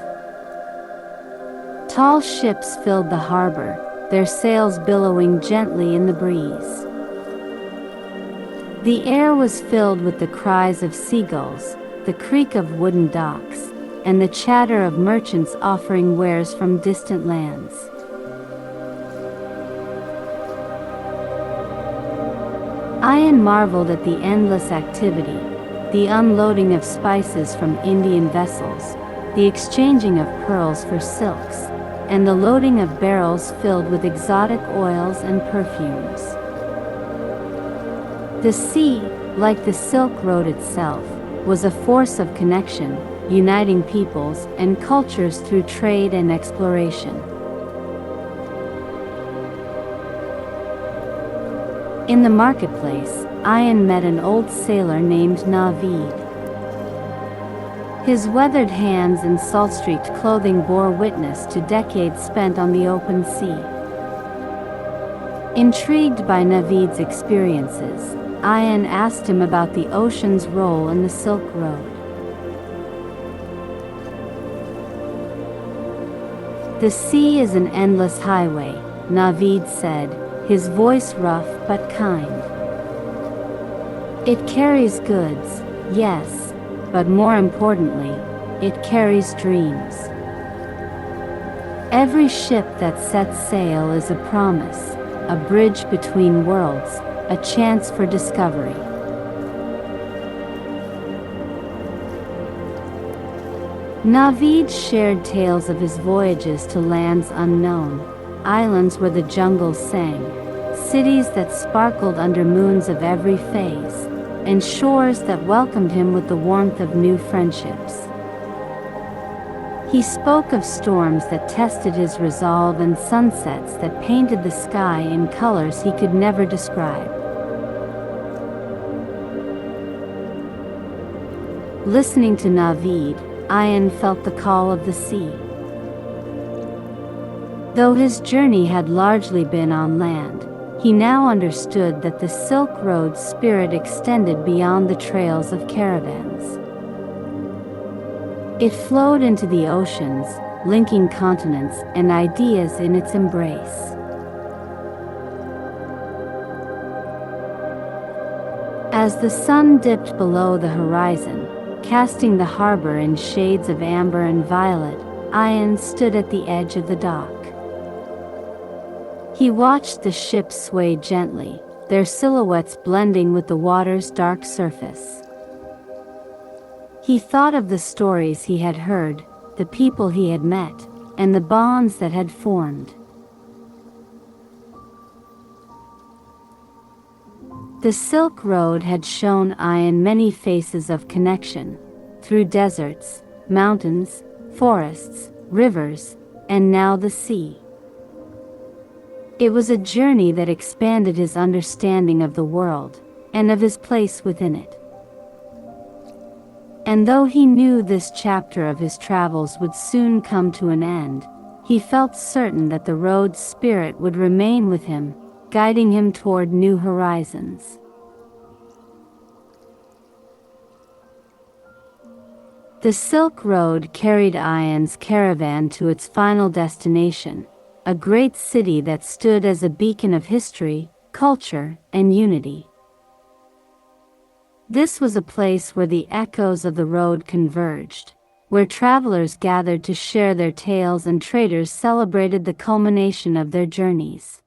A: Tall ships filled the harbor, their sails billowing gently in the breeze. The air was filled with the cries of seagulls, the creak of wooden docks, and the chatter of merchants offering wares from distant lands. Ian marveled at the endless activity, the unloading of spices from Indian vessels, the exchanging of pearls for silks, and the loading of barrels filled with exotic oils and perfumes. The sea, like the Silk Road itself, was a force of connection, uniting peoples and cultures through trade and exploration. In the marketplace, Ian met an old sailor named Naveed. His weathered hands and salt-streaked clothing bore witness to decades spent on the open sea. Intrigued by Naveed's experiences, Ian asked him about the ocean's role in the Silk Road. "The sea is an endless highway," Naveed said, his voice rough but kind. "It carries goods, yes, but more importantly, it carries dreams. Every ship that sets sail is a promise, a bridge between worlds, a chance for discovery." Naveed shared tales of his voyages to lands unknown, islands where the jungles sang, cities that sparkled under moons of every phase, and shores that welcomed him with the warmth of new friendships. He spoke of storms that tested his resolve and sunsets that painted the sky in colors he could never describe. Listening to Naveed, Ian felt the call of the sea. Though his journey had largely been on land, he now understood that the Silk Road's spirit extended beyond the trails of caravans. It flowed into the oceans, linking continents and ideas in its embrace. As the sun dipped below the horizon, casting the harbor in shades of amber and violet, Ian stood at the edge of the dock. He watched the ships sway gently, their silhouettes blending with the water's dark surface. He thought of the stories he had heard, the people he had met, and the bonds that had formed. The Silk Road had shown Ian many faces of connection, through deserts, mountains, forests, rivers, and now the sea. It was a journey that expanded his understanding of the world, and of his place within it. And though he knew this chapter of his travels would soon come to an end, he felt certain that the road's spirit would remain with him, guiding him toward new horizons. The Silk Road carried Ayan's caravan to its final destination, a great city that stood as a beacon of history, culture, and unity. This was a place where the echoes of the road converged, where travelers gathered to share their tales and traders celebrated the culmination of their journeys.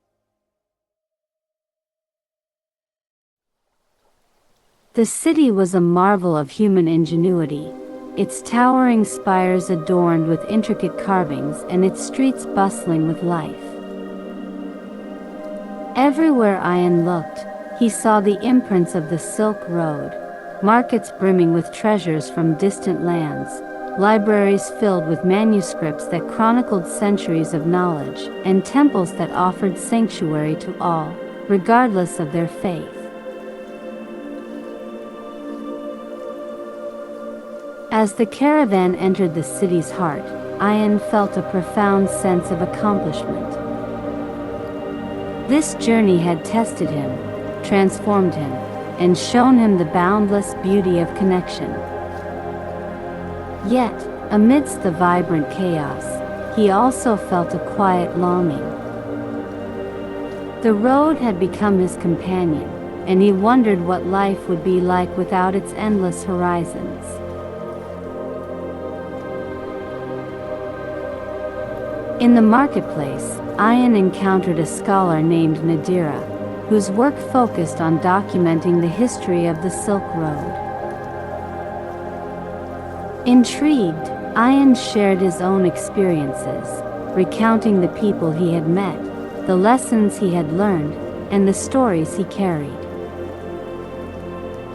A: The city was a marvel of human ingenuity, its towering spires adorned with intricate carvings and its streets bustling with life. Everywhere Ayan looked, he saw the imprints of the Silk Road, markets brimming with treasures from distant lands, libraries filled with manuscripts that chronicled centuries of knowledge, and temples that offered sanctuary to all, regardless of their faith. As the caravan entered the city's heart, Ayan felt a profound sense of accomplishment. This journey had tested him, transformed him, and shown him the boundless beauty of connection. Yet, amidst the vibrant chaos, he also felt a quiet longing. The road had become his companion, and he wondered what life would be like without its endless horizons. In the marketplace, Ayan encountered a scholar named Nadira, whose work focused on documenting the history of the Silk Road. Intrigued, Ayan shared his own experiences, recounting the people he had met, the lessons he had learned, and the stories he carried.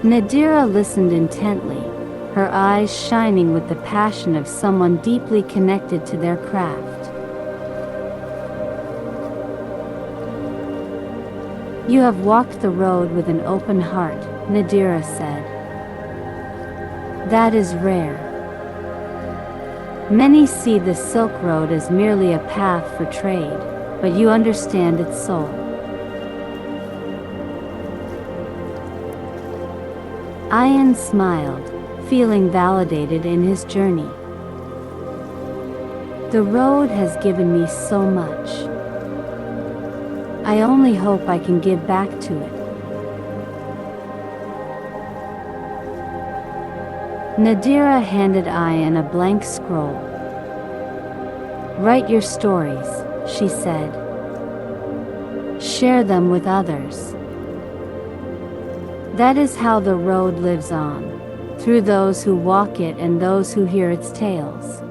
A: Nadira listened intently, her eyes shining with the passion of someone deeply connected to their craft. "You have walked the road with an open heart," Nadira said. "That is rare. Many see the Silk Road as merely a path for trade, but you understand its soul." Ayan smiled, feeling validated in his journey. "The road has given me so much. I only hope I can give back to it." Nadira handed Ayan a blank scroll. "Write your stories," she said. "Share them with others. That is how the road lives on, through those who walk it and those who hear its tales."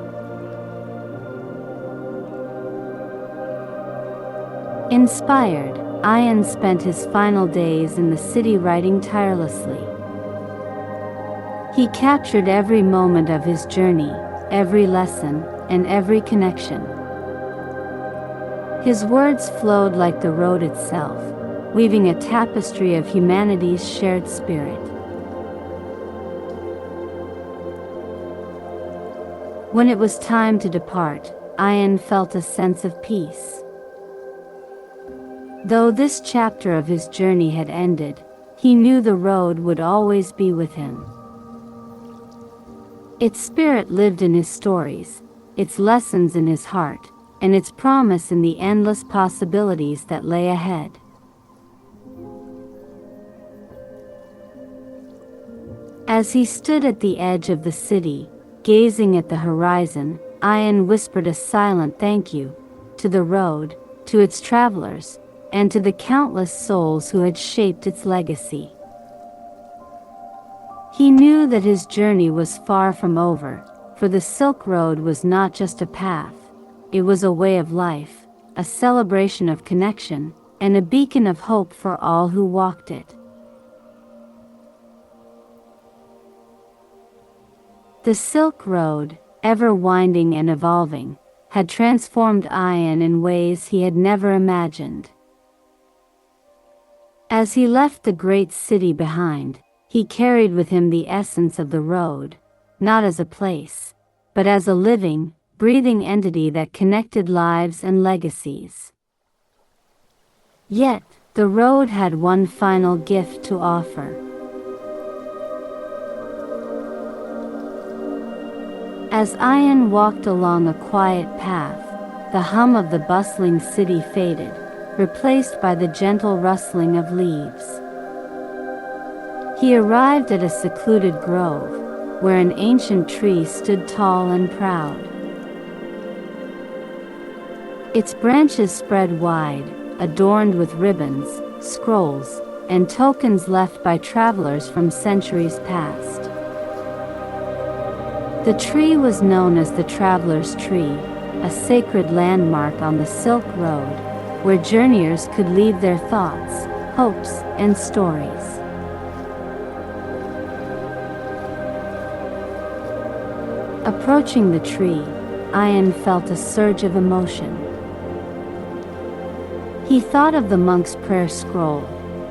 A: Inspired, Ayan spent his final days in the city writing tirelessly. He captured every moment of his journey, every lesson, and every connection. His words flowed like the road itself, weaving a tapestry of humanity's shared spirit. When it was time to depart, Ayan felt a sense of peace. Though this chapter of his journey had ended, he knew the road would always be with him. Its spirit lived in his stories, its lessons in his heart, and its promise in the endless possibilities that lay ahead. As he stood at the edge of the city, gazing at the horizon, Ayan whispered a silent thank you to the road, to its travelers, and to the countless souls who had shaped its legacy. He knew that his journey was far from over, for the Silk Road was not just a path, it was a way of life, a celebration of connection, and a beacon of hope for all who walked it. The Silk Road, ever winding and evolving, had transformed Ayan in ways he had never imagined. As he left the great city behind, he carried with him the essence of the road, not as a place, but as a living, breathing entity that connected lives and legacies. Yet, The road had one final gift to offer. As Ian walked along a quiet path, the hum of the bustling city faded, replaced by the gentle rustling of leaves. He arrived at a secluded grove, where an ancient tree stood tall and proud. Its branches spread wide, adorned with ribbons, scrolls, and tokens left by travelers from centuries past. The tree was known as the Traveler's Tree, a sacred landmark on the Silk Road, where journeyers could leave their thoughts, hopes, and stories. Approaching the tree, Ian felt a surge of emotion. He thought of the monk's prayer scroll,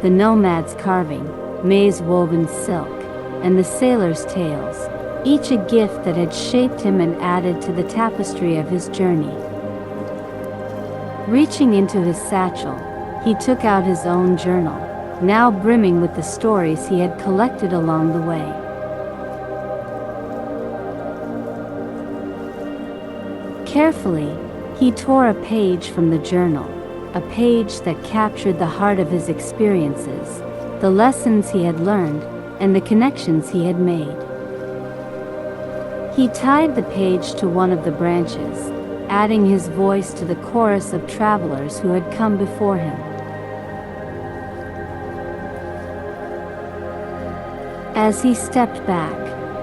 A: the nomad's carving, maize-woven silk, and the sailor's tales, each a gift that had shaped him and added to the tapestry of his journey. Reaching into his satchel, he took out his own journal, now brimming with the stories he had collected along the way. Carefully, he tore a page from the journal, a page that captured the heart of his experiences, the lessons he had learned, and the connections he had made. He tied the page to one of the branches, adding his voice to the chorus of travelers who had come before him. As he stepped back,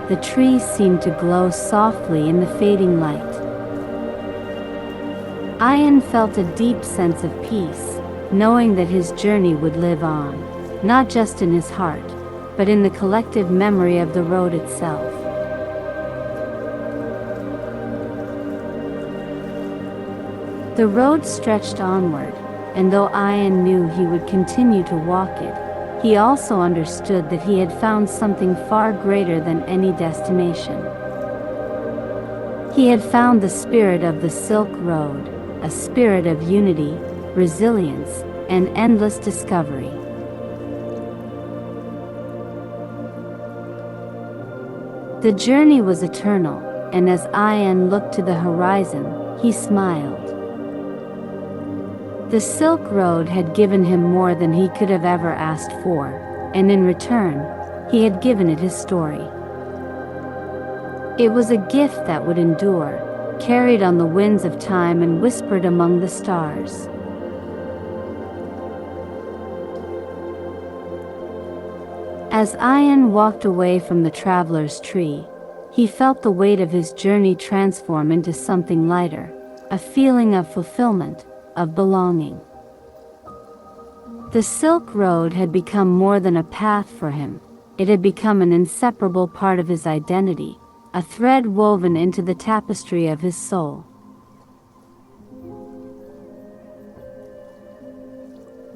A: the trees seemed to glow softly in the fading light. Ian felt a deep sense of peace, knowing that his journey would live on, not just in his heart, but in the collective memory of the road itself. The road stretched onward, and though Ian knew he would continue to walk it, he also understood that he had found something far greater than any destination. He had found the spirit of the Silk Road, a spirit of unity, resilience, and endless discovery. The journey was eternal, and as Ian looked to the horizon, he smiled. The Silk Road had given him more than he could have ever asked for, and in return, he had given it his story. It was a gift that would endure, carried on the winds of time and whispered among the stars. As Ian walked away from the Traveler's Tree, he felt the weight of his journey transform into something lighter, a feeling of fulfillment, of belonging. The Silk Road had become more than a path for him. It had become an inseparable part of his identity, a thread woven into the tapestry of his soul.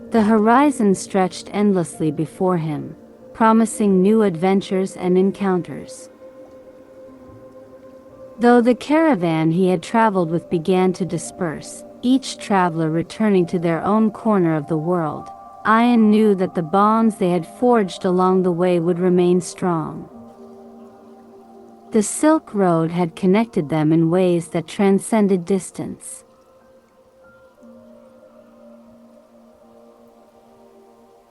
A: The horizon stretched endlessly before him, promising new adventures and encounters. Though the caravan he had traveled with began to disperse, each traveler returning to their own corner of the world, Ian knew that the bonds they had forged along the way would remain strong. The Silk Road had connected them in ways that transcended distance.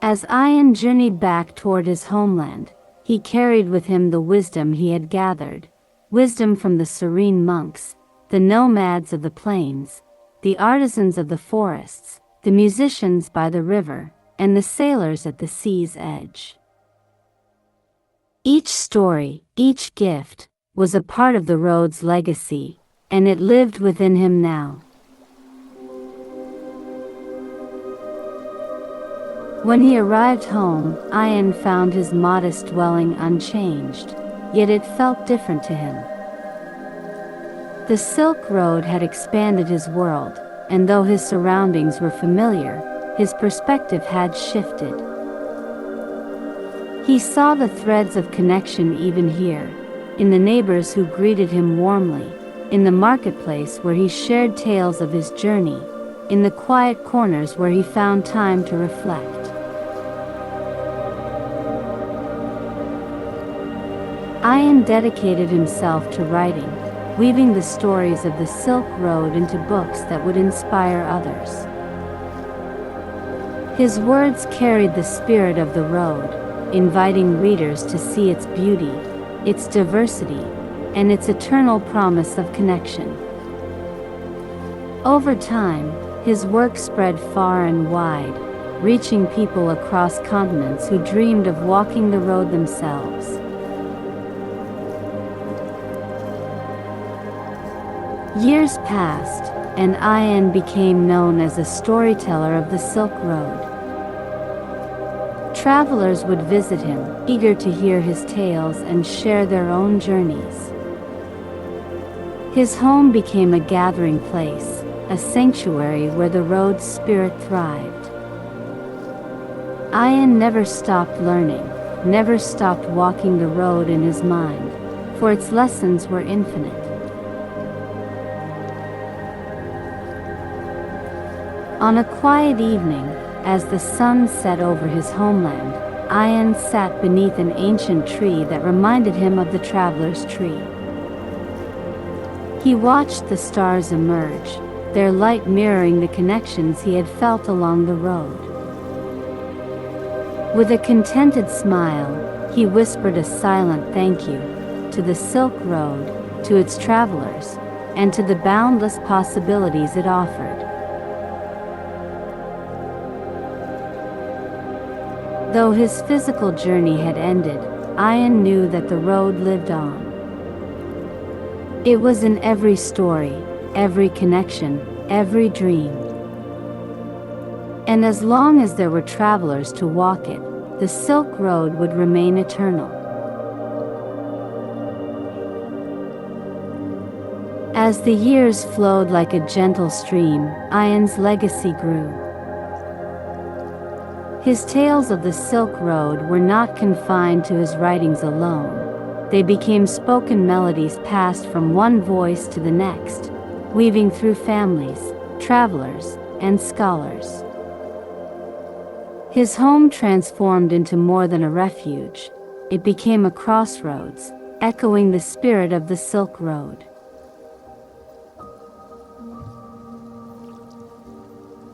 A: As Ian journeyed back toward his homeland, he carried with him the wisdom he had gathered, wisdom from the serene monks, the nomads of the plains, the artisans of the forests, the musicians by the river, and the sailors at the sea's edge. Each story, each gift, was a part of the road's legacy, and it lived within him now. When he arrived home, Ian found his modest dwelling unchanged, yet it felt different to him. The Silk Road had expanded his world, and though his surroundings were familiar, his perspective had shifted. He saw the threads of connection even here, in the neighbors who greeted him warmly, in the marketplace where he shared tales of his journey, in the quiet corners where he found time to reflect. Ian dedicated himself to writing, weaving the stories of the Silk Road into books that would inspire others. His words carried the spirit of the road, inviting readers to see its beauty, its diversity, and its eternal promise of connection. Over time, his work spread far and wide, reaching people across continents who dreamed of walking the road themselves. Years passed, and Ian became known as a storyteller of the Silk Road. Travelers would visit him, eager to hear his tales and share their own journeys. His home became a gathering place, a sanctuary where the road's spirit thrived. Ian never stopped learning, never stopped walking the road in his mind, for its lessons were infinite. On a quiet evening, as the sun set over his homeland, Ian sat beneath an ancient tree that reminded him of the traveler's tree. He watched the stars emerge, their light mirroring the connections he had felt along the road. With a contented smile, he whispered a silent thank you to the Silk Road, to its travelers, and to the boundless possibilities it offered. Though his physical journey had ended, Ian knew that the road lived on. It was in every story, every connection, every dream. And as long as there were travelers to walk it, the Silk Road would remain eternal. As the years flowed like a gentle stream, Ian's legacy grew. His tales of the Silk Road were not confined to his writings alone. They became spoken melodies passed from one voice to the next, weaving through families, travelers, and scholars. His home transformed into more than a refuge. It became a crossroads, echoing the spirit of the Silk Road.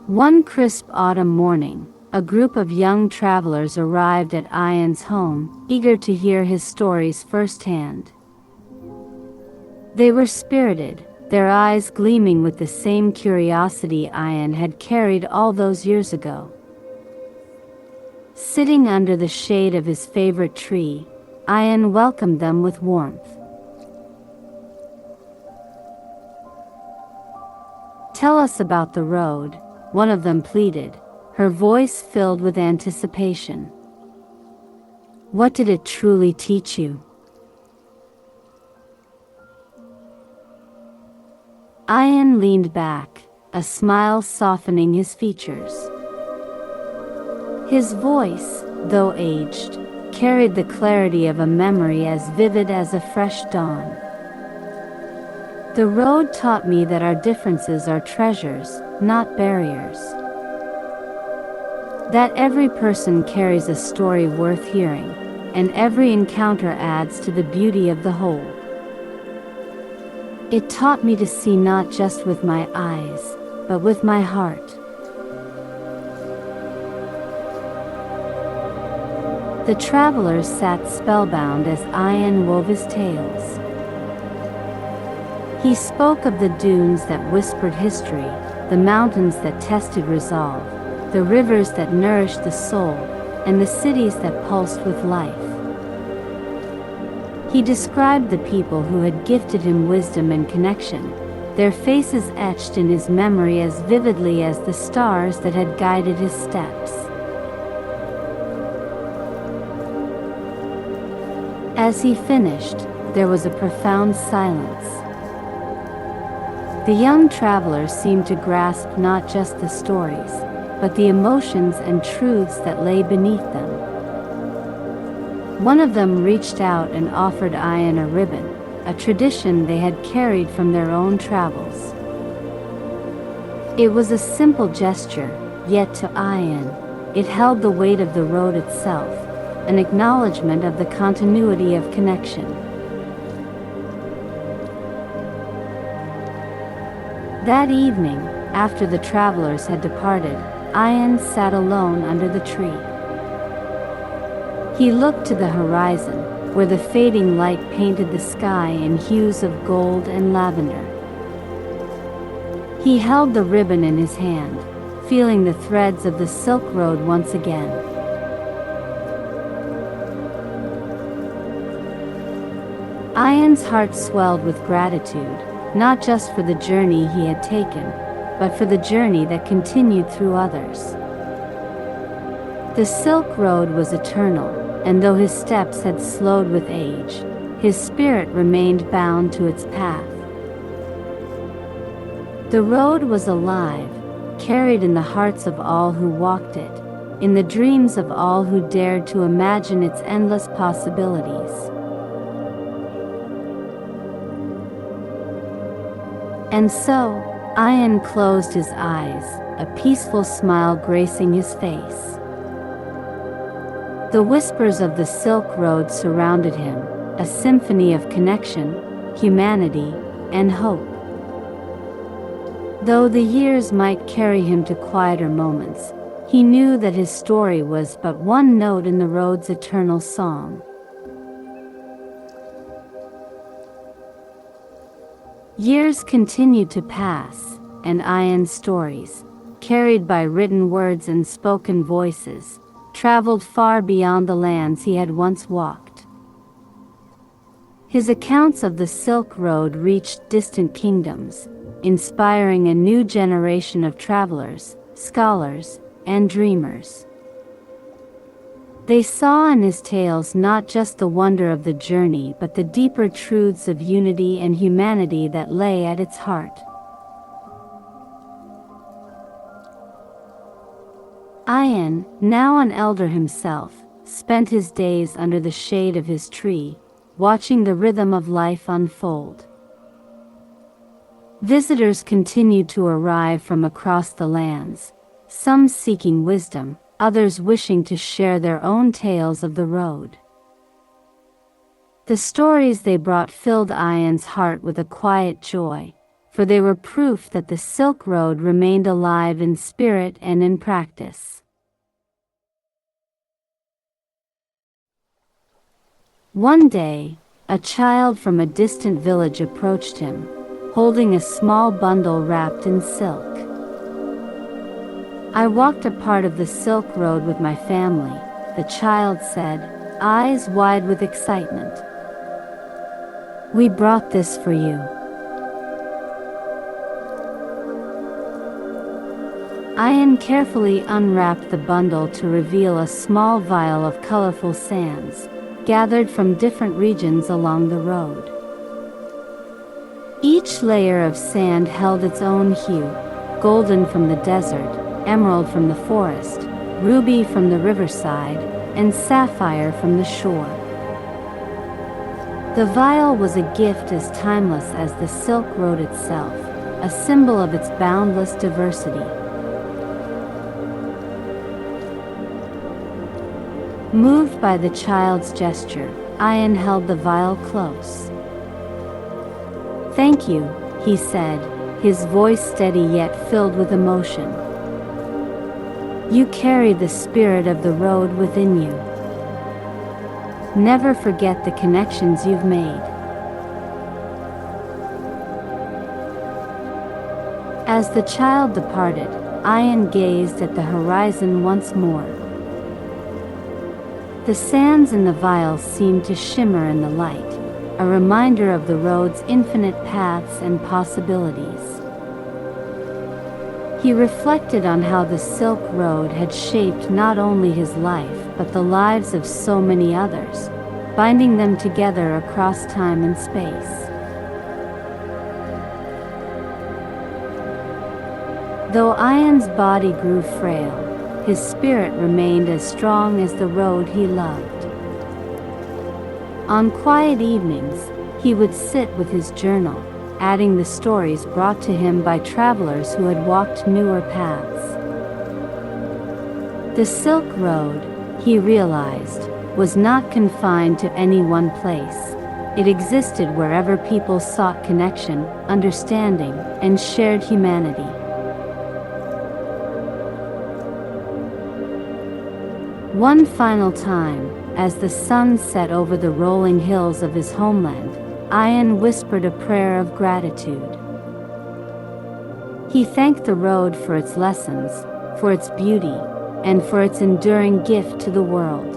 A: One crisp autumn morning, a group of young travelers arrived at Ian's home, eager to hear his stories firsthand. They were spirited, their eyes gleaming with the same curiosity Ian had carried all those years ago. Sitting under the shade of his favorite tree, Ian welcomed them with warmth. "Tell us about the road," one of them pleaded, her voice filled with anticipation. "What did it truly teach you?" Ian leaned back, a smile softening his features. His voice, though aged, carried the clarity of a memory as vivid as a fresh dawn. "The road taught me that our differences are treasures, not barriers. That every person carries a story worth hearing, and every encounter adds to the beauty of the whole. It taught me to see not just with my eyes, but with my heart." The travelers sat spellbound as Ian wove his tales. He spoke of the dunes that whispered history, the mountains that tested resolve, the rivers that nourished the soul, and the cities that pulsed with life. He described the people who had gifted him wisdom and connection, their faces etched in his memory as vividly as the stars that had guided his steps. As he finished, there was a profound silence. The young travelers seemed to grasp not just the stories, but the emotions and truths that lay beneath them. One of them reached out and offered Ian a ribbon, a tradition they had carried from their own travels. It was a simple gesture, yet to Ian, it held the weight of the road itself, an acknowledgement of the continuity of connection. That evening, after the travelers had departed, Ian sat alone under the tree. He looked to the horizon, where the fading light painted the sky in hues of gold and lavender. He held the ribbon in his hand, feeling the threads of the Silk Road once again. Ian's heart swelled with gratitude, not just for the journey he had taken, but for the journey that continued through others. The Silk Road was eternal, and though his steps had slowed with age, his spirit remained bound to its path. The road was alive, carried in the hearts of all who walked it, in the dreams of all who dared to imagine its endless possibilities. And so, Ian closed his eyes, a peaceful smile gracing his face. The whispers of the Silk Road surrounded him, a symphony of connection, humanity, and hope. Though the years might carry him to quieter moments, he knew that his story was but one note in the road's eternal song. Years continued to pass, and Ian's stories, carried by written words and spoken voices, traveled far beyond the lands he had once walked. His accounts of the Silk Road reached distant kingdoms, inspiring a new generation of travelers, scholars, and dreamers. They saw in his tales not just the wonder of the journey but the deeper truths of unity and humanity that lay at its heart. Ian, now an elder himself, spent his days under the shade of his tree, watching the rhythm of life unfold. Visitors continued to arrive from across the lands, some seeking wisdom, others wishing to share their own tales of the road. The stories they brought filled Ian's heart with a quiet joy, for they were proof that the Silk Road remained alive in spirit and in practice. One day, a child from a distant village approached him, holding a small bundle wrapped in silk. "I walked a part of the Silk Road with my family," the child said, eyes wide with excitement. "We brought this for you." Ian carefully unwrapped the bundle to reveal a small vial of colorful sands, gathered from different regions along the road. Each layer of sand held its own hue, golden from the desert, emerald from the forest, ruby from the riverside, and sapphire from the shore. The vial was a gift as timeless as the Silk Road itself, a symbol of its boundless diversity. Moved by the child's gesture, Ian held the vial close. "Thank you," he said, his voice steady yet filled with emotion. "You carry the spirit of the road within you. Never forget the connections you've made." As the child departed, Ian gazed at the horizon once more. The sands in the vial seemed to shimmer in the light, a reminder of the road's infinite paths and possibilities. He reflected on how the Silk Road had shaped not only his life but the lives of so many others, binding them together across time and space. Though Ian's body grew frail, his spirit remained as strong as the road he loved. On quiet evenings, he would sit with his journal, adding the stories brought to him by travelers who had walked newer paths. The Silk Road, he realized, was not confined to any one place. It existed wherever people sought connection, understanding, and shared humanity. One final time, as the sun set over the rolling hills of his homeland, Ian whispered a prayer of gratitude. He thanked the road for its lessons, for its beauty, and for its enduring gift to the world.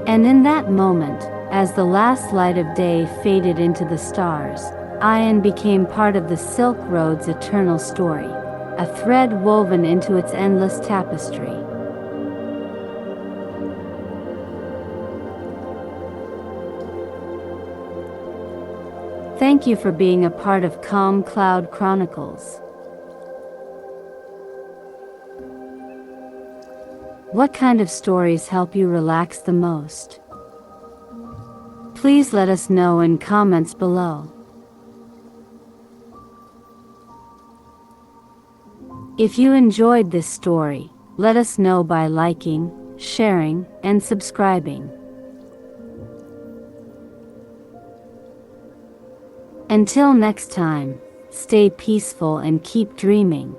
A: And in that moment, as the last light of day faded into the stars, Ian became part of the Silk Road's eternal story, a thread woven into its endless tapestry. Thank you for being a part of Calm Cloud Chronicles. What kind of stories help you relax the most? Please let us know in comments below. If you enjoyed this story, let us know by liking, sharing, and subscribing. Until next time, stay peaceful and keep dreaming.